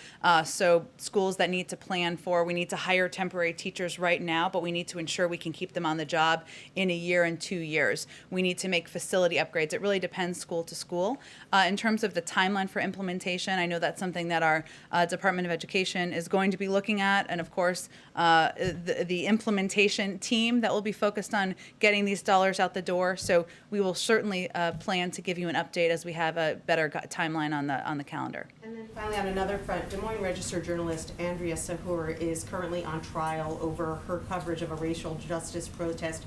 L: schools that need to plan for, we need to hire temporary teachers right now, but we need to ensure we can keep them on the job in a year and 2 years. We need to make facility upgrades. It really depends school to school. In terms of the timeline for implementation, I know that's something that our Department of Education is going to be looking at, and of course, the implementation team that will be focused on getting these dollars out the door. So we will certainly plan to give you an update as we have a better timeline on the calendar.
B: And then finally, on another front, Des Moines Register journalist Andrea Sahur is currently on trial over her coverage of a racial justice protest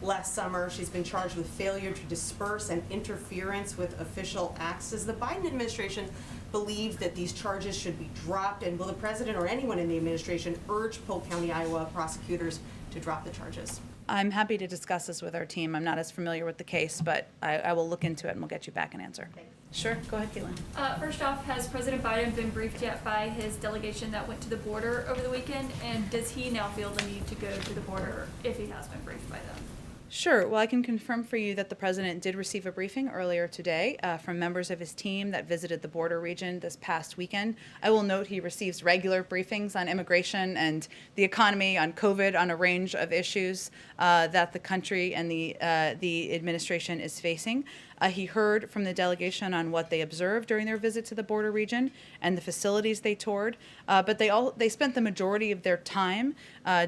B: last summer. She's been charged with failure to disperse and interference with official acts. Does the Biden administration believe that these charges should be dropped? And will the president or anyone in the administration urge Polk County, Iowa prosecutors to drop the charges?
L: I'm happy to discuss this with our team. I'm not as familiar with the case, but I will look into it and we'll get you back an answer.
B: Thanks.
L: Sure, go ahead, Caitlin.
E: First off, has President Biden been briefed yet by his delegation that went to the border over the weekend? And does he now feel the need to go to the border if he has been briefed by them?
L: Sure. Well, I can confirm for you that the president did receive a briefing earlier today from members of his team that visited the border region this past weekend. I will note he receives regular briefings on immigration and the economy, on COVID, on a range of issues that the country and the administration is facing. He heard from the delegation on what they observed during their visit to the border region and the facilities they toured, but they spent the majority of their time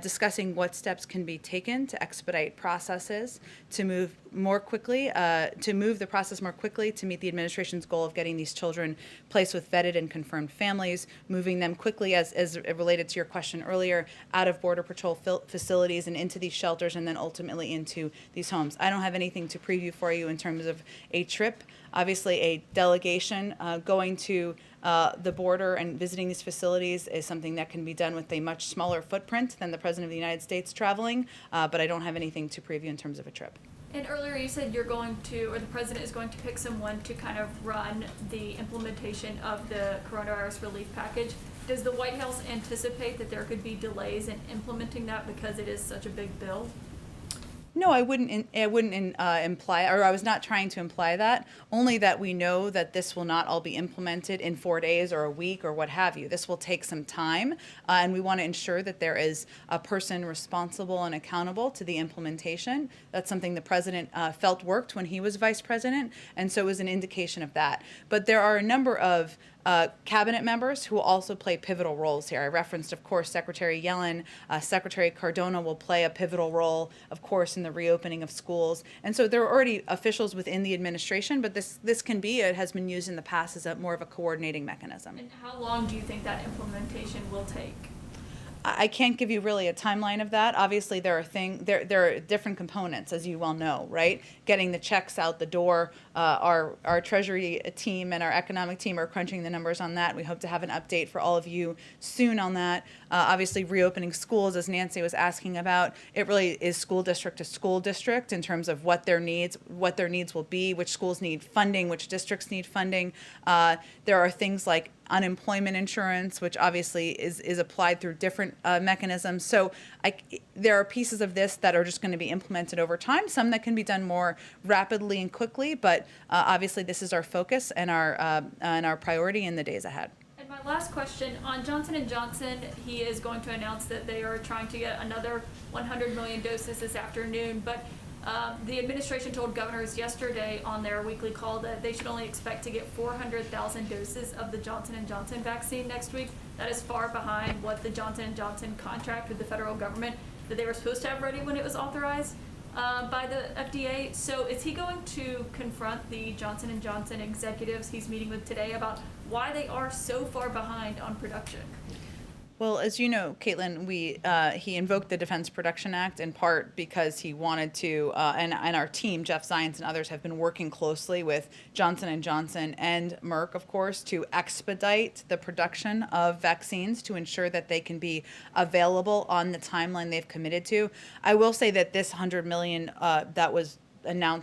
L: discussing what steps can be taken to expedite processes, to move more quickly, to move the process more quickly to meet the administration's goal of getting these children placed with vetted and confirmed families, moving them quickly, as related to your question earlier, out of Border Patrol facilities and into these shelters and then ultimately into these homes. I don't have anything to preview for you in terms of a trip. Obviously, a delegation going to the border and visiting these facilities is something that can be done with a much smaller footprint than the President of the United States traveling, but I don't have anything to preview in terms of a trip.
E: And earlier you said you're going to, or the president is going to pick someone to kind of run the implementation of the coronavirus relief package. Does the White House anticipate that there could be delays in implementing that because it is such a big bill?
L: No, I wouldn't imply, or I was not trying to imply that, only that we know that this will not all be implemented in 4 days or a week or what have you. This will take some time, and we want to ensure that there is a person responsible and accountable to the implementation. That's something the president felt worked when he was vice president, and so it was an indication of that. But there are a number of cabinet members who will also play pivotal roles here. I referenced, of course, Secretary Yellen. Secretary Cardona will play a pivotal role, of course, in the reopening of schools. And so there are already officials within the administration, but this can be, it has been used in the past as more of a coordinating mechanism.
E: And how long do you think that implementation will take?
L: I can't give you really a timeline of that. Obviously, there are different components, as you well know, right? Getting the checks out the door. Our Treasury team and our economic team are crunching the numbers on that. We hope to have an update for all of you soon on that. Obviously, reopening schools, as Nancy was asking about, it really is school district to school district in terms of what their needs will be, which schools need funding, which districts need funding. There are things like unemployment insurance, which obviously is applied through different mechanisms. So there are pieces of this that are just going to be implemented over time, some that can be done more rapidly and quickly, but obviously this is our focus and our priority in the days ahead.
E: And my last question, on Johnson & Johnson, he is going to announce that they are trying to get another 100 million doses this afternoon, but the administration told governors yesterday on their weekly call that they should only expect to get 400,000 doses of the Johnson & Johnson vaccine next week. That is far behind what the Johnson & Johnson contract with the federal government that they were supposed to have ready when it was authorized by the FDA. So is he going to confront the Johnson & Johnson executives he's meeting with today about why they are so far behind on production?
L: Well, as you know, Caitlin, he invoked the Defense Production Act in part because he wanted to, and our team, Jeff Zients and others, have been working closely with Johnson & Johnson and Merck, of course, to expedite the production of vaccines to ensure that they can be available on the timeline they've committed to. I will say that this 100 million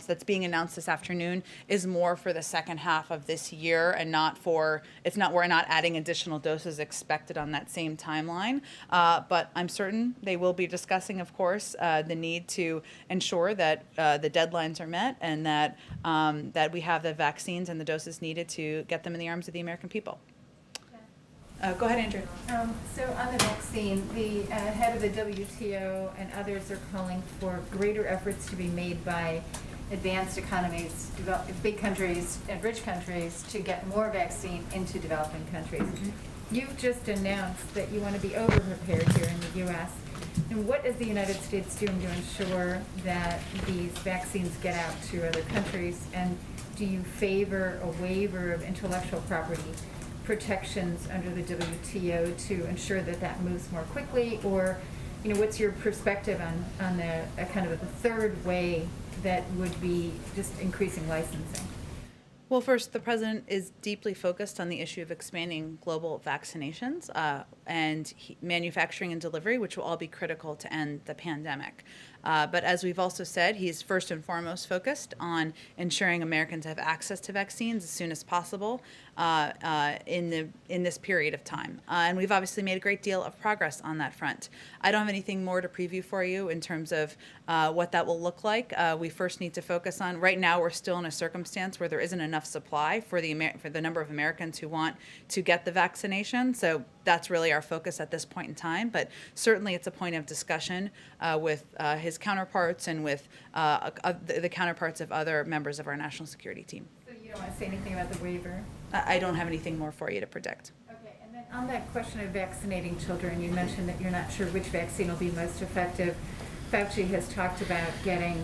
L: that's being announced this afternoon is more for the second half of this year and we're not adding additional doses expected on that same timeline. But I'm certain they will be discussing, of course, the need to ensure that the deadlines are met and that we have the vaccines and the doses needed to get them in the arms of the American people. Go ahead, Andrew.
D: So on the vaccine, the head of the WTO and others are calling for greater efforts to be made by advanced economies, big countries and rich countries to get more vaccine into developing countries. Mm-hmm. You've just announced that you want to be over-prepared here in the U.S. And what is the United States doing to ensure that these vaccines get out to other countries? And do you favor a waiver of intellectual property protections under the WTO to ensure that that moves more quickly, or what's your perspective on a kind of a third way that would be just increasing licensing?
L: Well, first, the president is deeply focused on the issue of expanding global vaccinations and manufacturing and delivery, which will all be critical to end the pandemic. But as we've also said, he's first and foremost focused on ensuring Americans have access to vaccines as soon as possible in this period of time. And we've obviously made a great deal of progress on that front. I don't have anything more to preview for you in terms of what that will look like. We first need to focus on, right now we're still in a circumstance where there isn't enough supply for the number of Americans who want to get the vaccination. So that's really our focus at this point in time. But certainly it's a point of discussion with his counterparts and with the counterparts of other members of our national security team.
D: So you don't want to say anything about the waiver?
L: I don't have anything more for you to predict.
D: Okay, and then on that question of vaccinating children, you mentioned that you're not sure which vaccine will be most effective. Fauci has talked about getting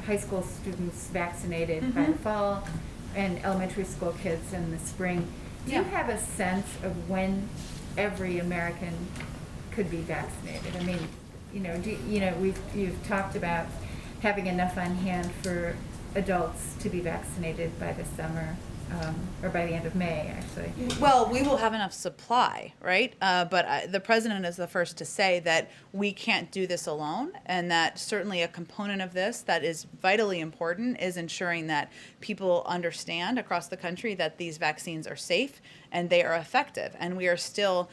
D: high school students vaccinated by the fall and elementary school kids in the spring. Do you have a sense of when every American could be vaccinated? I mean, you've talked about having enough on hand for adults to be vaccinated by the summer, or by the end of May, actually.
L: Well, we will have enough supply, right? But the president is the first to say that we can't do this alone, and that certainly a component of this that is vitally important is ensuring that people understand across the country that these vaccines are safe and they are effective. And we are still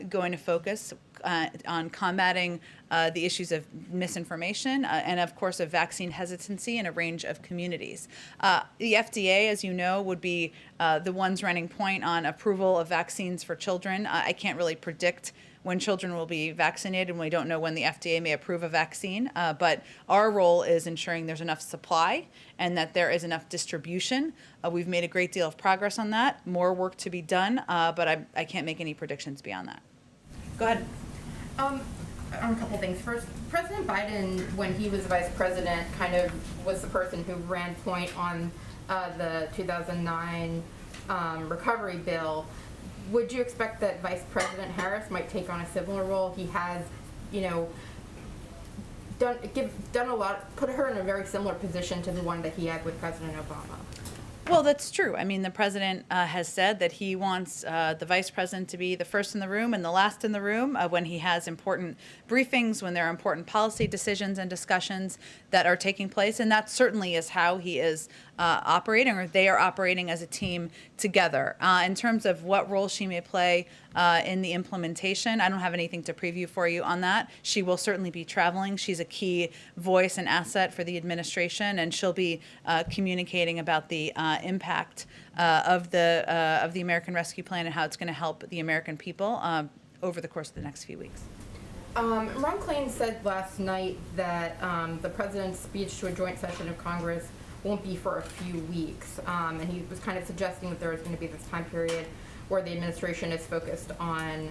L: going to focus on combating the issues of misinformation and, of course, of vaccine hesitancy in a range of communities. The FDA, as you know, would be the ones running point on approval of vaccines for children. I can't really predict when children will be vaccinated, and we don't know when the FDA may approve a vaccine. But our role is ensuring there's enough supply and that there is enough distribution. We've made a great deal of progress on that. More work to be done, but I can't make any predictions beyond that. Go ahead.
G: On a couple things. First, President Biden, when he was vice president, kind of was the person who ran point on the 2009 recovery bill. Would you expect that Vice President Harris might take on a similar role? He has, done a lot, put her in a very similar position to the one that he had with President Obama.
L: Well, that's true. I mean, the president has said that he wants the vice president to be the first in the room and the last in the room when he has important briefings, when there are important policy decisions and discussions that are taking place. And that certainly is how he is operating, or they are operating as a team together. In terms of what role she may play in the implementation, I don't have anything to preview for you on that. She will certainly be traveling. She's a key voice and asset for the administration, and she'll be communicating about the impact of the American Rescue Plan and how it's going to help the American people over the course of the next few weeks.
G: Ron Klain said last night that the president's speech to a joint session of Congress won't be for a few weeks, and he was kind of suggesting that there is going to be this time period where the administration is focused on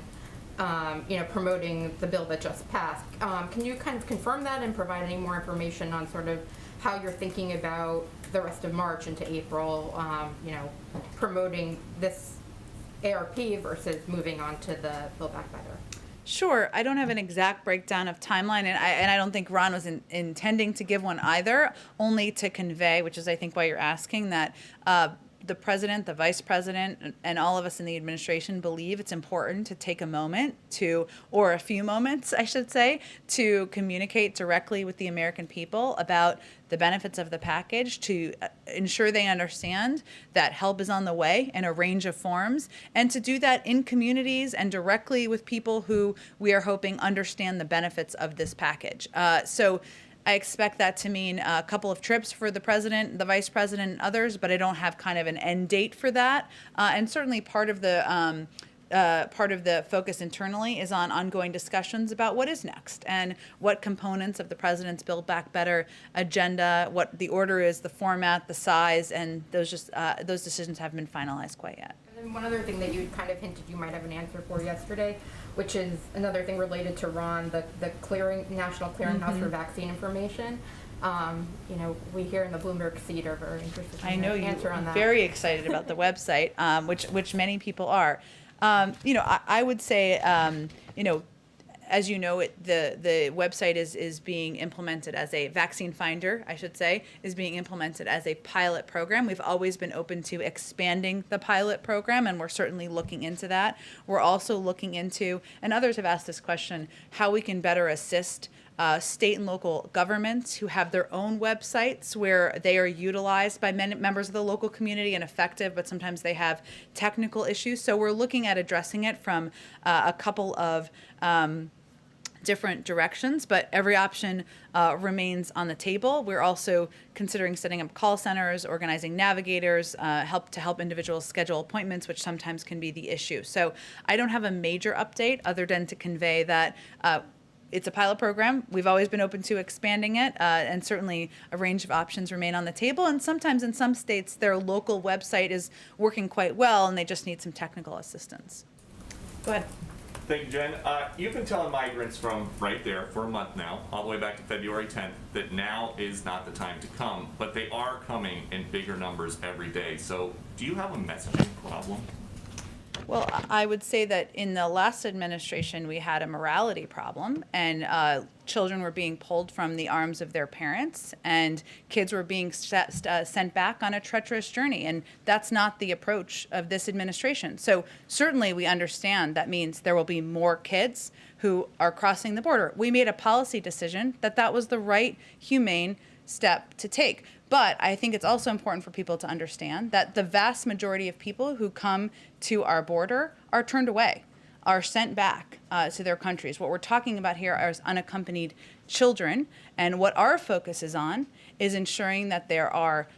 G: promoting the bill that just passed. Can you kind of confirm that and provide any more information on sort of how you're thinking about the rest of March into April, promoting this ARP versus moving on to the Build Back Better?
L: Sure. I don't have an exact breakdown of timeline, and I don't think Ron was intending to give one either, only to convey, which is I think why you're asking, that the president, the vice president, and all of us in the administration believe it's important to take a moment to, or a few moments, I should say, to communicate directly with the American people about the benefits of the package, to ensure they understand that help is on the way in a range of forms, and to do that in communities and directly with people who we are hoping understand the benefits of this package. So I expect that to mean a couple of trips for the president, the vice president, and others, but I don't have kind of an end date for that. And certainly part of the focus internally is on ongoing discussions about what is next and what components of the president's Build Back Better agenda, what the order is, the format, the size, and those decisions haven't been finalized quite yet.
G: And then one other thing that you kind of hinted you might have an answer for yesterday, which is another thing related to Ron, the National Clearinghouse for Vaccine Information. We here in the Bloomberg seat are very interested in your answer on that.
L: I know you're very excited about the website, which many people are. I would say, as you know, the website is being implemented as a vaccine finder, I should say, is being implemented as a pilot program. We've always been open to expanding the pilot program, and we're certainly looking into that. We're also looking into, and others have asked this question, how we can better assist state and local governments who have their own websites where they are utilized by members of the local community and effective, but sometimes they have technical issues. So we're looking at addressing it from a couple of different directions, but every option remains on the table. We're also considering setting up call centers, organizing navigators, help individuals schedule appointments, which sometimes can be the issue. So I don't have a major update other than to convey that it's a pilot program. We've always been open to expanding it, and certainly a range of options remain on the table. And sometimes in some states, their local website is working quite well, and they just need some technical assistance. Go ahead.
F: Thank you, Jen. You've been telling migrants from right there for a month now, all the way back to February 10th, that now is not the time to come, but they are coming in bigger numbers every day. So do you have a messaging problem?
L: Well, I would say that in the last administration, we had a morality problem, and children were being pulled from the arms of their parents, and kids were being sent back on a treacherous journey. And that's not the approach of this administration. So certainly we understand that means there will be more kids who are crossing the border. We made a policy decision that was the right, humane step to take. But I think it's also important for people to understand that the vast majority of people who come to our border are turned away, are sent back to their countries. What we're talking about here are unaccompanied children, and what our focus is on is ensuring that there are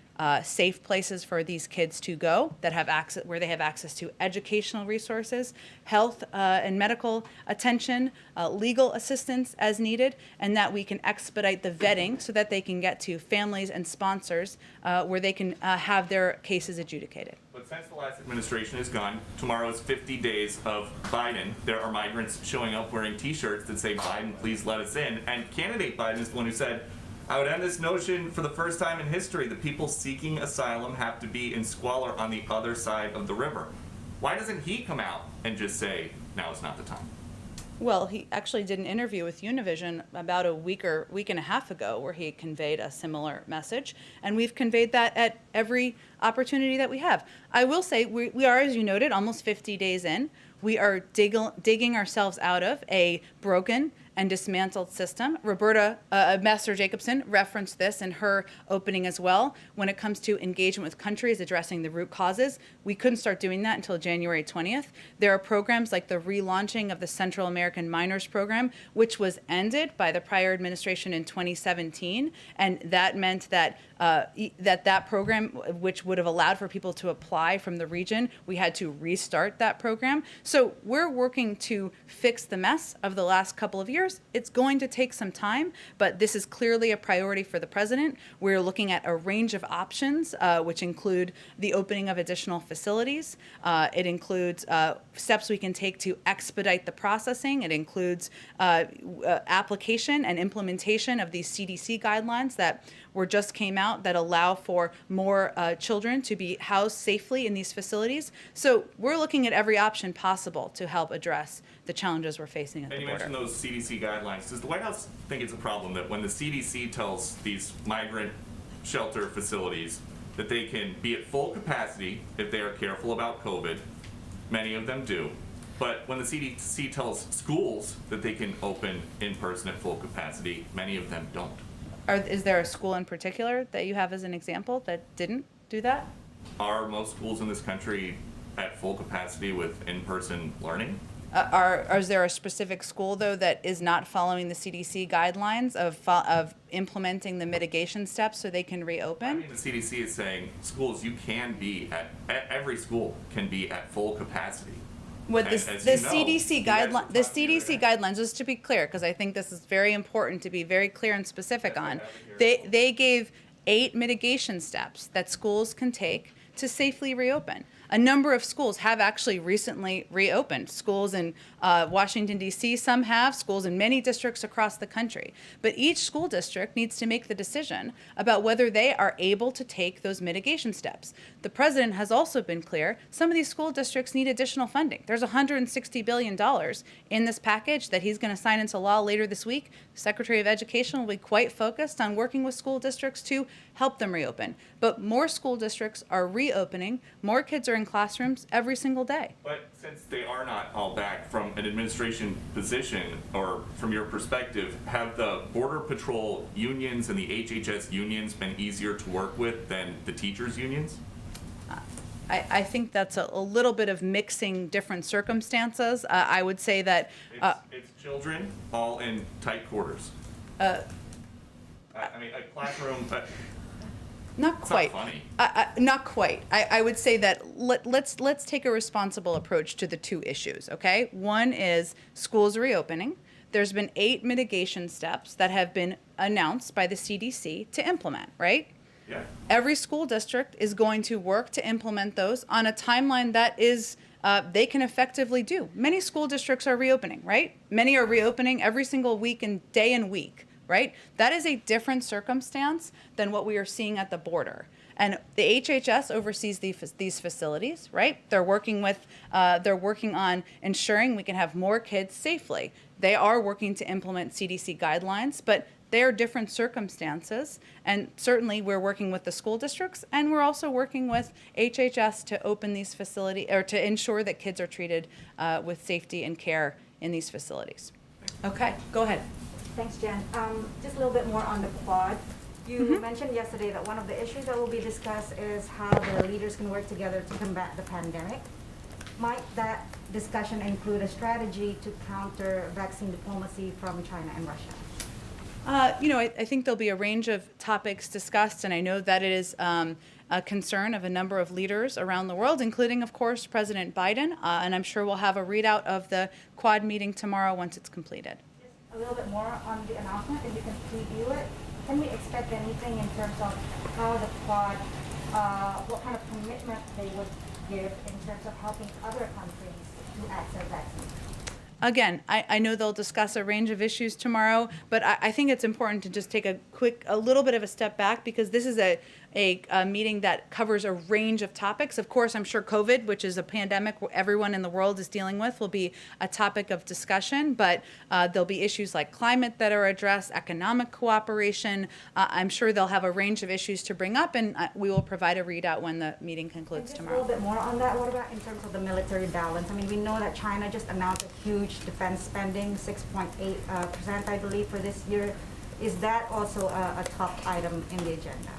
L: safe places for these kids to go that have access, where they have access to educational resources, health and medical attention, legal assistance as needed, and that we can expedite the vetting so that they can get to families and sponsors where they can have their cases adjudicated.
F: But since the last administration is gone, tomorrow is 50 days of Biden. There are migrants showing up wearing T-shirts that say, "Biden, please let us in." And candidate Biden is the one who said, "I would end this notion for the first time in history that people seeking asylum have to be in squalor on the other side of the river." Why doesn't he come out and just say, "Now is not the time"?
L: Well, he actually did an interview with Univision about a week and a half ago where he conveyed a similar message, and we've conveyed that at every opportunity that we have. I will say we are, as you noted, almost 50 days in. We are digging ourselves out of a broken and dismantled system. Roberta Ambassador Jacobson referenced this in her opening as well. When it comes to engagement with countries addressing the root causes, we couldn't start doing that until January 20th. There are programs like the relaunching of the Central American Minors Program, which was ended by the prior administration in 2017, and that meant that that program, which would have allowed for people to apply from the region, we had to restart that program. So we're working to fix the mess of the last couple of years. It's going to take some time, but this is clearly a priority for the president. We're looking at a range of options, which include the opening of additional facilities. It includes steps we can take to expedite the processing. It includes application and implementation of these CDC guidelines that just came out that allow for more children to be housed safely in these facilities. So we're looking at every option possible to help address the challenges we're facing at the
F: And you
L: border.
F: mentioned those CDC guidelines. Does the White House think it's a problem that when the CDC tells these migrant shelter facilities that they can be at full capacity if they are careful about COVID, many of them do, but when the CDC tells schools that they can open in person at full capacity, many of them don't?
L: Is there a school in particular that you have as an example that didn't do that?
F: Are most schools in this country at full capacity with in-person learning?
L: Is there a specific school, though, that is not following the CDC guidelines of implementing the mitigation steps so they can reopen?
F: I mean, the CDC is saying schools, you can be every school can be at full capacity.
L: What the CDC guidelines, just to be clear, because I think this is very important to be very clear and specific on, they gave 8 mitigation steps that schools can take to safely reopen. A number of schools have actually recently reopened. Schools in Washington, D.C., some have, schools in many districts across the country. But each school district needs to make the decision about whether they are able to take those mitigation steps. The president has also been clear, some of these school districts need additional funding. There's $160 billion in this package that he's going to sign into law later this week. The Secretary of Education will be quite focused on working with school districts to help them reopen. But more school districts are reopening, more kids are in classrooms every single day.
F: But since they are not all back, from an administration position or from your perspective, have the Border Patrol unions and the HHS unions been easier to work with than the teachers' unions?
L: I think that's a little bit of mixing different circumstances. I would say that
F: It's children all in tight quarters. I mean, a classroom.
L: Not quite.
F: Not funny.
L: Not quite. I would say that let's take a responsible approach to the two issues, okay? One is schools reopening. There's been 8 mitigation steps that have been announced by the CDC to implement, right?
F: Yeah.
L: Every school district is going to work to implement those on a timeline that is they can effectively do. Many school districts are reopening, right? Many are reopening every single week and day and week. Right? That is a different circumstance than what we are seeing at the border. And the HHS oversees these facilities, right? They're working on ensuring we can have more kids safely. They are working to implement CDC guidelines, but they are different circumstances. And certainly we're working with the school districts, and we're also working with HHS to open these facilities, or to ensure that kids are treated with safety and care in these facilities. Okay, go ahead.
I: Thanks, Jen. Just a little bit more on the Quad. You mentioned yesterday that one of the issues that will be discussed is how the leaders can work together to combat the pandemic. Might that discussion include a strategy to counter vaccine diplomacy from China and Russia?
L: I think there'll be a range of topics discussed, and I know that it is a concern of a number of leaders around the world, including, of course, President Biden, and I'm sure we'll have a readout of the Quad meeting tomorrow once it's completed.
I: Just a little bit more on the announcement, if you can preview it. Can we expect anything in terms of how the Quad, what kind of commitment they would give in terms of helping other countries to access vaccines?
L: Again, I know they'll discuss a range of issues tomorrow, but I think it's important to just take a little bit of a step back, because this is a meeting that covers a range of topics. Of course, I'm sure COVID, which is a pandemic everyone in the world is dealing with, will be a topic of discussion, but there'll be issues like climate that are addressed, economic cooperation. I'm sure they'll have a range of issues to bring up, and we will provide a readout when the meeting concludes tomorrow.
I: A little bit more on that. What about in terms of the military balance? I mean, we know that China just announced a huge defense spending, 6.8%, I believe, for this year. Is that also a top item in the agenda?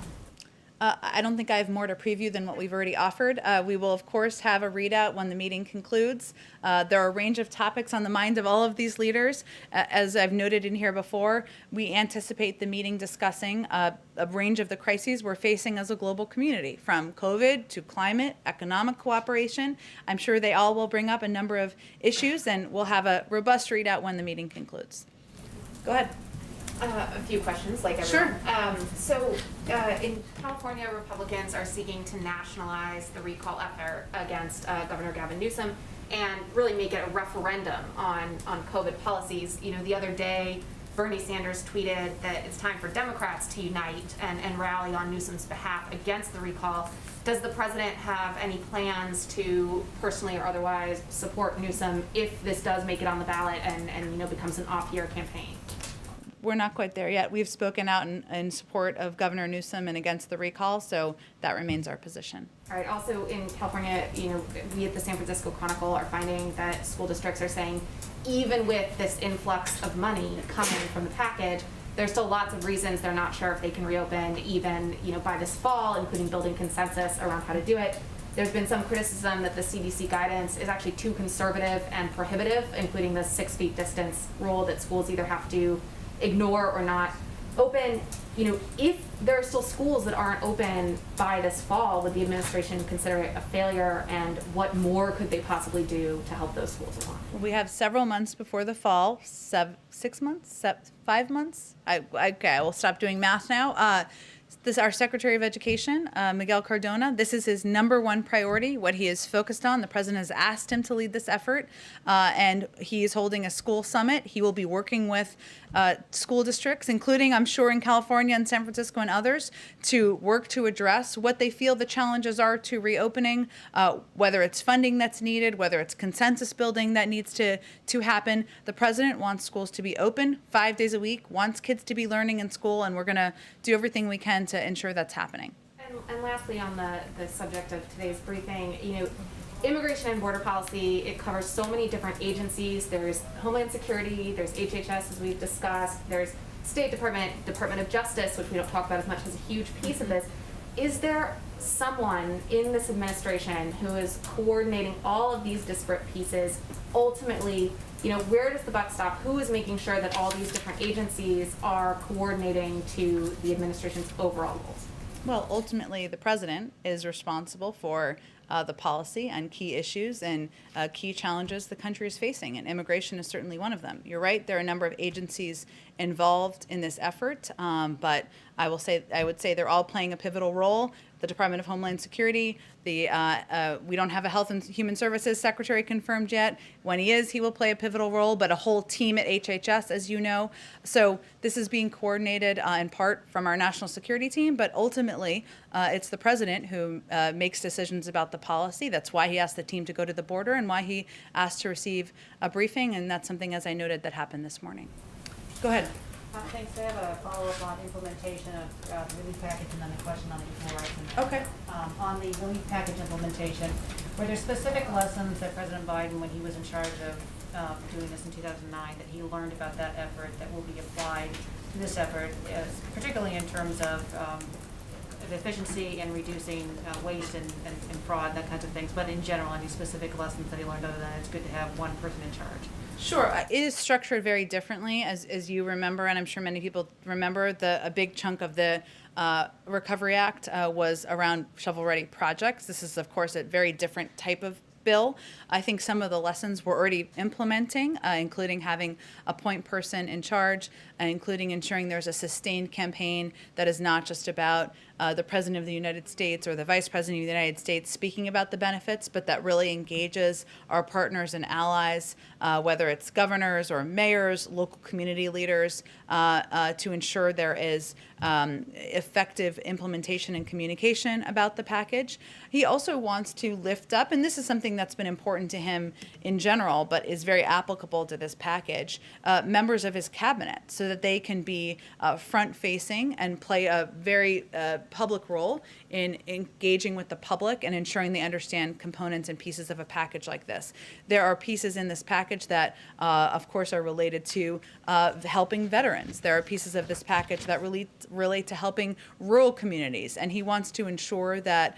L: I don't think I have more to preview than what we've already offered. We will, of course, have a readout when the meeting concludes. There are a range of topics on the minds of all of these leaders. As I've noted in here before, we anticipate the meeting discussing a range of the crises we're facing as a global community, from COVID to climate, economic cooperation. I'm sure they all will bring up a number of issues, and we'll have a robust readout when the meeting concludes. Go ahead.
J: A few questions, like everyone. Sure. In California, Republicans are seeking to nationalize the recall effort against Governor Gavin Newsom and really make it a referendum on COVID policies. You know, the other day, Bernie Sanders tweeted that it's time for Democrats to unite and rally on Newsom's behalf against the recall. Does the president have any plans to personally or otherwise support Newsom if this does make it on the ballot and becomes an off-year campaign?
L: We're not quite there yet. We've spoken out in support of Governor Newsom and against the recall, so that remains our position.
J: All right. Also in California, we at the San Francisco Chronicle are finding that school districts are saying, even with this influx of money coming from the package, there's still lots of reasons they're not sure if they can reopen even, by this fall, including building consensus around how to do it. There's been some criticism that the CDC guidance is actually too conservative and prohibitive, including the 6 feet distance rule that schools either have to ignore or not open. If there are still schools that aren't open by this fall, would the administration consider it a failure, and what more could they possibly do to help those schools along?
L: We have several months before the fall, 6 months, 5 months. Okay, I will stop doing math now. This is our Secretary of Education, Miguel Cardona. This is his #1 priority, what he is focused on. The president has asked him to lead this effort, and he is holding a school summit. He will be working with school districts, including, I'm sure, in California and San Francisco and others, to work to address what they feel the challenges are to reopening, whether it's funding that's needed, whether it's consensus building that needs to happen. The president wants schools to be open 5 days a week, wants kids to be learning in school, and we're going to do everything we can to ensure that's happening.
J: And lastly, on the subject of today's briefing, immigration and border policy, it covers so many different agencies. There's Homeland Security, there's HHS, as we've discussed, there's State Department, Department of Justice, which we don't talk about as much, as a huge piece of this. Is there someone in this administration who is coordinating all of these disparate pieces? Ultimately, where does the buck stop? Who is making sure that all these different agencies are coordinating to the administration's overall goals?
L: Well, ultimately, the president is responsible for the policy on key issues and key challenges the country is facing, and immigration is certainly one of them. You're right, there are a number of agencies involved in this effort, but I would say they're all playing a pivotal role. The Department of Homeland Security, we don't have a Health and Human Services Secretary confirmed yet. When he is, he will play a pivotal role, but a whole team at HHS, as you know. So this is being coordinated in part from our national security team, but ultimately it's the president who makes decisions about the policy. That's why he asked the team to go to the border and why he asked to receive a briefing, and that's something, as I noted, that happened this morning. Go ahead.
H: Thanks. I have a follow-up on implementation of the relief package and then a question on the equal rights amendment.
L: Okay.
H: On the relief package implementation, were there specific lessons that President Biden, when he was in charge of doing this in 2009, that he learned about that effort that will be applied to this effort, particularly in terms of the efficiency and reducing waste and fraud, that kinds of things. But in general, any specific lessons that he learned other than it's good to have one person in charge.
L: Sure. It is structured very differently, as you remember, and I'm sure many people remember. A big chunk of the Recovery Act was around shovel-ready projects. This is, of course, a very different type of bill. I think some of the lessons we're already implementing, including having a point person in charge, including ensuring there's a sustained campaign that is not just about the President of the United States or the Vice President of the United States speaking about the benefits, but that really engages our partners and allies, whether it's governors or mayors, local community leaders, to ensure there is effective implementation and communication about the package. He also wants to lift up, and this is something that's been important to him in general, but is very applicable to this package, members of his cabinet, so that they can be front-facing and play a very public role in engaging with the public and ensuring they understand components and pieces of a package like this. There are pieces in this package that, of course, are related to helping veterans. There are pieces of this package that relate to helping rural communities, and he wants to ensure that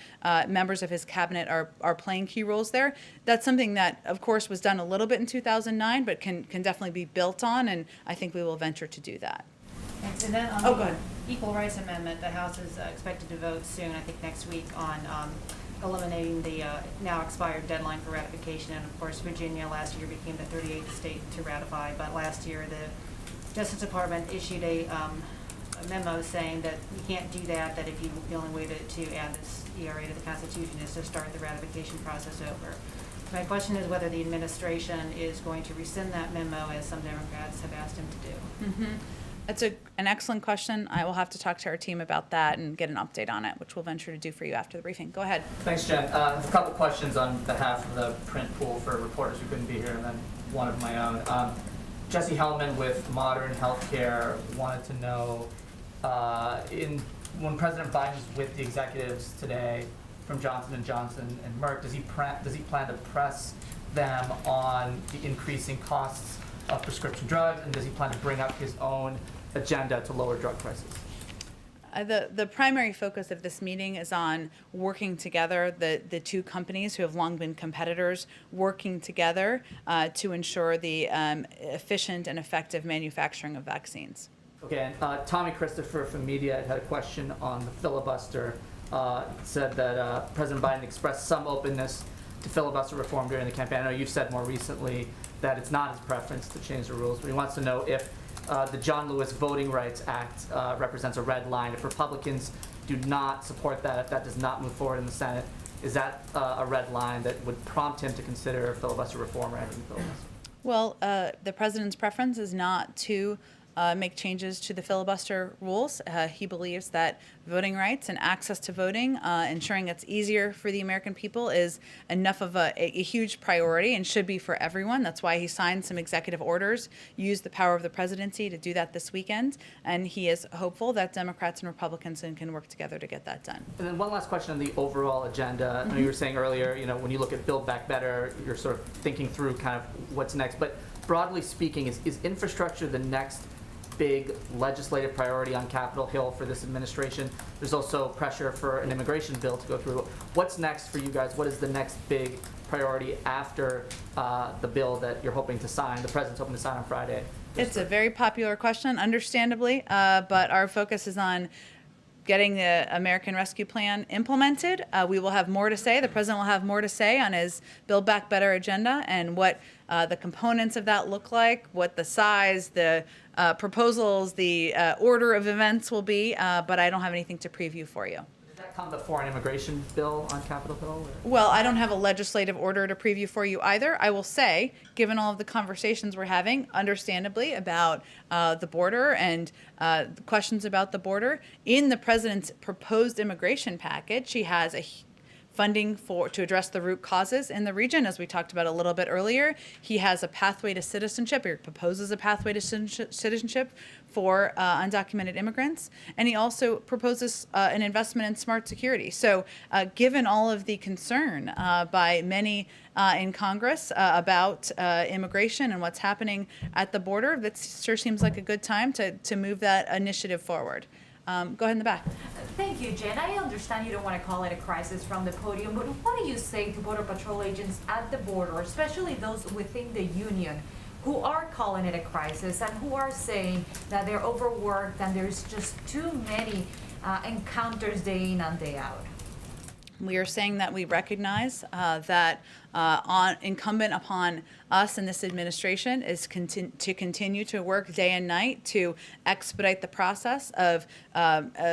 L: members of his cabinet are playing key roles there. That's something that, of course, was done a little bit in 2009, but can definitely be built on, and I think we will venture to do that.
H: Thanks. And then on
L: go
H: the
L: ahead.
H: Equal Rights Amendment, the House is expected to vote soon, I think next week, on eliminating the now expired deadline for ratification. And of course, Virginia last year became the 38th state to ratify, but last year the Justice Department issued a memo saying that you can't do that, that if you, the only way to add this ERA to the Constitution is to start the ratification process over. My question is whether the administration is going to rescind that memo, as some Democrats have asked him to do.
L: Mm-hmm. That's an excellent question. I will have to talk to our team about that and get an update on it, which we'll venture to do for you after the briefing. Go ahead.
M: Thanks, Jen. A couple questions on behalf of the print pool for reporters who couldn't be here, and then one of my own. Jesse Hellman with Modern Healthcare wanted to know, when President Biden is with the executives today from Johnson & Johnson and Merck, does he plan to press them on the increasing costs of prescription drugs, and does he plan to bring up his own agenda to lower drug prices?
L: The primary focus of this meeting is on working together, the two companies who have long been competitors, working together to ensure the efficient and effective manufacturing of vaccines.
M: Okay, and Tommy Christopher from Media had a question on the filibuster. Said that President Biden expressed some openness to filibuster reform during the campaign. I know you've said more recently that it's not his preference to change the rules, but he wants to know if the John Lewis Voting Rights Act represents a red line. If Republicans do not support that, if that does not move forward in the Senate, is that a red line that would prompt him to consider filibuster reform or ending the filibuster?
L: Well, the president's preference is not to make changes to the filibuster rules. He believes that voting rights and access to voting, ensuring it's easier for the American people, is enough of a huge priority and should be for everyone. That's why he signed some executive orders, used the power of the presidency to do that this weekend, and he is hopeful that Democrats and Republicans can work together to get that done.
M: And then one last question on the overall agenda. I know you were saying earlier, when you look at Build Back Better, you're sort of thinking through kind of what's next. But broadly speaking, is infrastructure the next big legislative priority on Capitol Hill for this administration? There's also pressure for an immigration bill to go through. What's next for you guys? What is the next big priority after the bill that you're hoping to sign, the president's hoping to sign on Friday?
L: It's a very popular question, understandably, but our focus is on getting the American Rescue Plan implemented. We will have more to say. The president will have more to say on his Build Back Better agenda and what the components of that look like, what the size, the proposals, the order of events will be, but I don't have anything to preview for you.
M: Does that come before an immigration bill on Capitol Hill? Or?
L: Well, I don't have a legislative order to preview for you either. I will say, given all of the conversations we're having, understandably, about the border and the questions about the border, in the president's proposed immigration package, he has a funding to address the root causes in the region, as we talked about a little bit earlier. He has a pathway to citizenship, or proposes a pathway to citizenship for undocumented immigrants, and he also proposes an investment in smart security. So given all of the concern by many in Congress about immigration and what's happening at the border, that sure seems like a good time to move that initiative forward. Go ahead in the back.
K: Thank you, Jen. I understand you don't want to call it a crisis from the podium, but what do you say to Border Patrol agents at the border, especially those within the union, who are calling it a crisis and who are saying that they're overworked and there's just too many encounters day in and day out?
L: We are saying that we recognize that incumbent upon us in this administration is to continue to work day and night to expedite the process of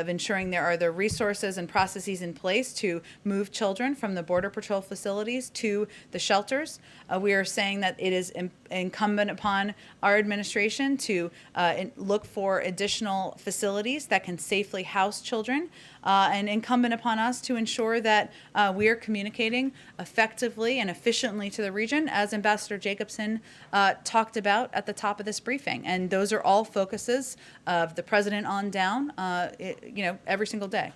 L: ensuring there are the resources and processes in place to move children from the Border Patrol facilities to the shelters. We are saying that it is incumbent upon our administration to look for additional facilities that can safely house children, and incumbent upon us to ensure that we are communicating effectively and efficiently to the region, as Ambassador Jacobson talked about at the top of this briefing. And those are all focuses of the president on down, every single day.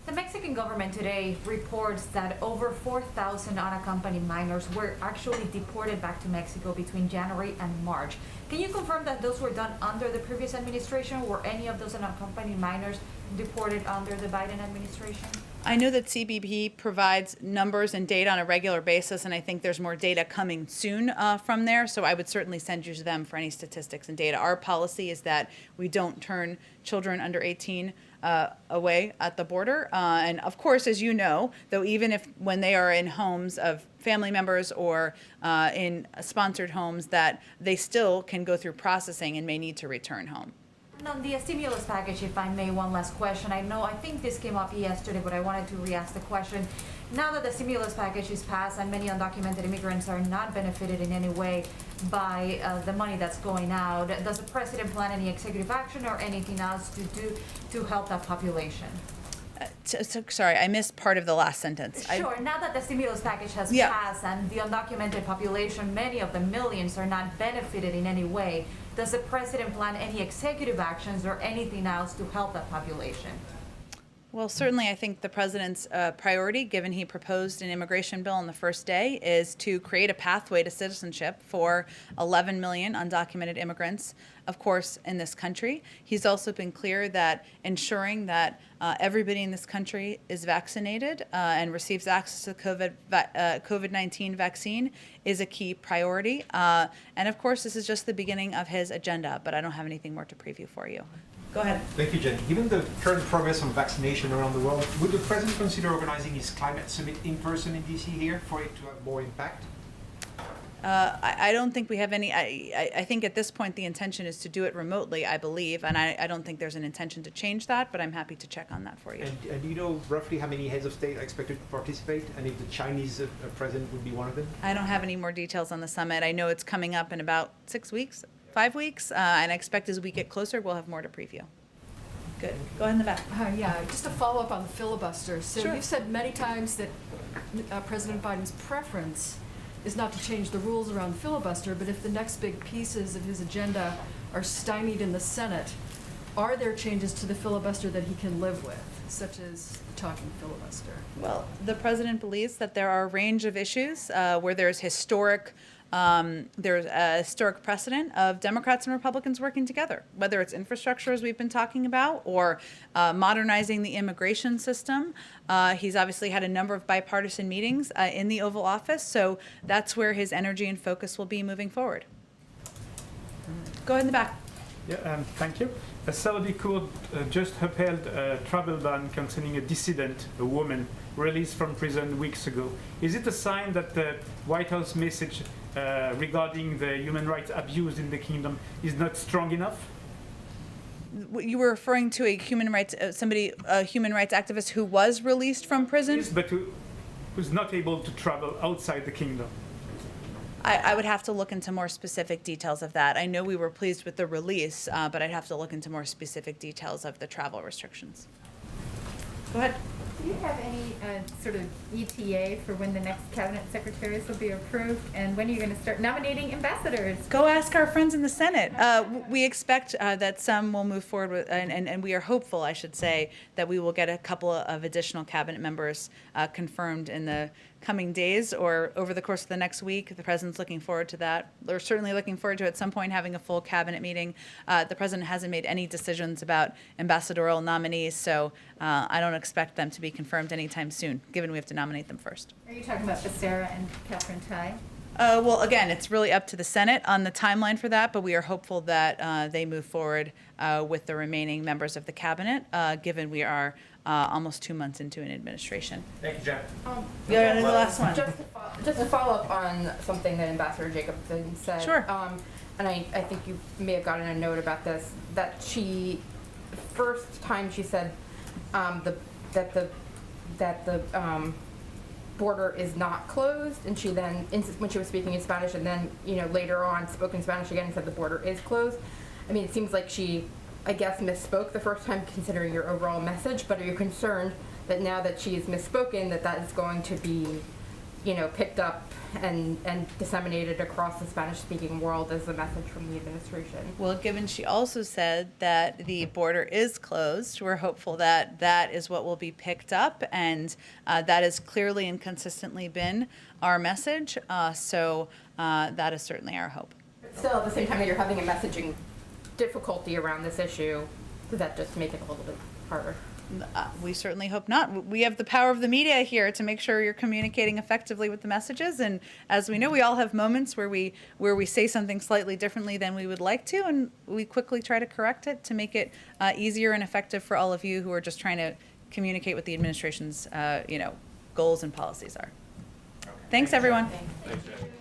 K: The Mexican government today reports that over 4,000 unaccompanied minors were actually deported back to Mexico between January and March. Can you confirm that those were done under the previous administration? Were any of those unaccompanied minors deported under the Biden administration?
L: I know that CBP provides numbers and data on a regular basis, and I think there's more data coming soon from there, so I would certainly send you to them for any statistics and data. Our policy is that we don't turn children under 18 away at the border. And of course, as you know, though, even when they are in homes of family members or in sponsored homes, that they still can go through processing and may need to return home.
K: And on the stimulus package, if I may, one last question. I think this came up yesterday, but I wanted to re-ask the question. Now that the stimulus package is passed and many undocumented immigrants are not benefited in any way by the money that's going out, does the president plan any executive action or anything else to do to help that population?
L: Sorry, I missed part of the last sentence.
K: Sure. Now that the stimulus package has passed and the undocumented population, many of the millions, are not benefited in any way, does the president plan any executive actions or anything else to help that population?
L: Well, certainly I think the president's priority, given he proposed an immigration bill on the first day, is to create a pathway to citizenship for 11 million undocumented immigrants, of course, in this country. He's also been clear that ensuring that everybody in this country is vaccinated and receives access to COVID-19 vaccine is a key priority. And of course, this is just the beginning of his agenda, but I don't have anything more to preview for you. Go ahead.
N: Thank you, Jen. Given the current progress on vaccination around the world, would the president consider organizing his climate summit in person in DC here for it to have more impact?
L: I don't think we have any. I think at this point the intention is to do it remotely, I believe, and I don't think there's an intention to change that, but I'm happy to check on that for you.
N: And do you know roughly how many heads of state are expected to participate, and if the Chinese president would be one of them?
L: I don't have any more details on the summit. I know it's coming up in about 6 weeks, 5 weeks, and I expect as we get closer, we'll have more to preview. Good. Go ahead in the back.
O: Yeah, just to follow up on the filibuster. So
L: Sure.
O: you've said many times that President Biden's preference is not to change the rules around the filibuster, but if the next big pieces of his agenda are stymied in the Senate, are there changes to the filibuster that he can live with, such as the talking filibuster?
L: Well, the president believes that there are a range of issues where there's a historic precedent of Democrats and Republicans working together, whether it's infrastructure, as we've been talking about, or modernizing the immigration system. He's obviously had a number of bipartisan meetings in the Oval Office, so that's where his energy and focus will be moving forward. Go ahead in the back.
P: Yeah, thank you. A Saudi court just upheld a travel ban concerning a dissident, a woman, released from prison weeks ago. Is it a sign that the White House message regarding the human rights abuse in the kingdom is not strong enough?
L: You were referring to a human rights activist who was released from prison?
P: Yes, but who's not able to travel outside the kingdom.
L: I would have to look into more specific details of that. I know we were pleased with the release, but I'd have to look into more specific details of the travel restrictions. Go ahead.
D: Do you have any sort of ETA for when the next cabinet secretaries will be approved, and when are you going to start nominating ambassadors?
L: Go ask our friends in the Senate. We expect that some will move forward with, and we are hopeful, I should say, that we will get a couple of additional cabinet members confirmed in the coming days or over the course of the next week. The president's looking forward to that. We're certainly looking forward to at some point having a full cabinet meeting. The president hasn't made any decisions about ambassadorial nominees, so I don't expect them to be confirmed anytime soon, given we have to nominate them first.
D: Are you talking about Becerra and Catherine Tai?
L: Well, again, it's really up to the Senate on the timeline for that, but we are hopeful that they move forward with the remaining members of the cabinet, given we are almost 2 months into an administration.
C: Thank you, Jen.
L: Yeah, the last one.
G: Just to follow up on something that Ambassador Jacobson said.
L: Sure.
G: And I think you may have gotten a note about this, that first time she said that the border is not closed, and she then, when she was speaking in Spanish, and then, later on spoke in Spanish again and said the border is closed. I mean, it seems like she, I guess, misspoke the first time considering your overall message, but are you concerned that now that she's misspoken, that is going to be, picked up and disseminated across the Spanish-speaking world as a message from the administration?
L: Well, given she also said that the border is closed, we're hopeful that that is what will be picked up, and that has clearly and consistently been our message. So that is certainly our hope.
G: Still, at the same time that you're having a messaging difficulty around this issue, does that just make it a little bit harder?
L: We certainly hope not. We have the power of the media here to make sure you're communicating effectively with the messages. And as we know, we all have moments where we say something slightly differently than we would like to, and we quickly try to correct it to make it easier and effective for all of you who are just trying to communicate what the administration's goals and policies are. Thanks, everyone.
F: Thanks, Jen.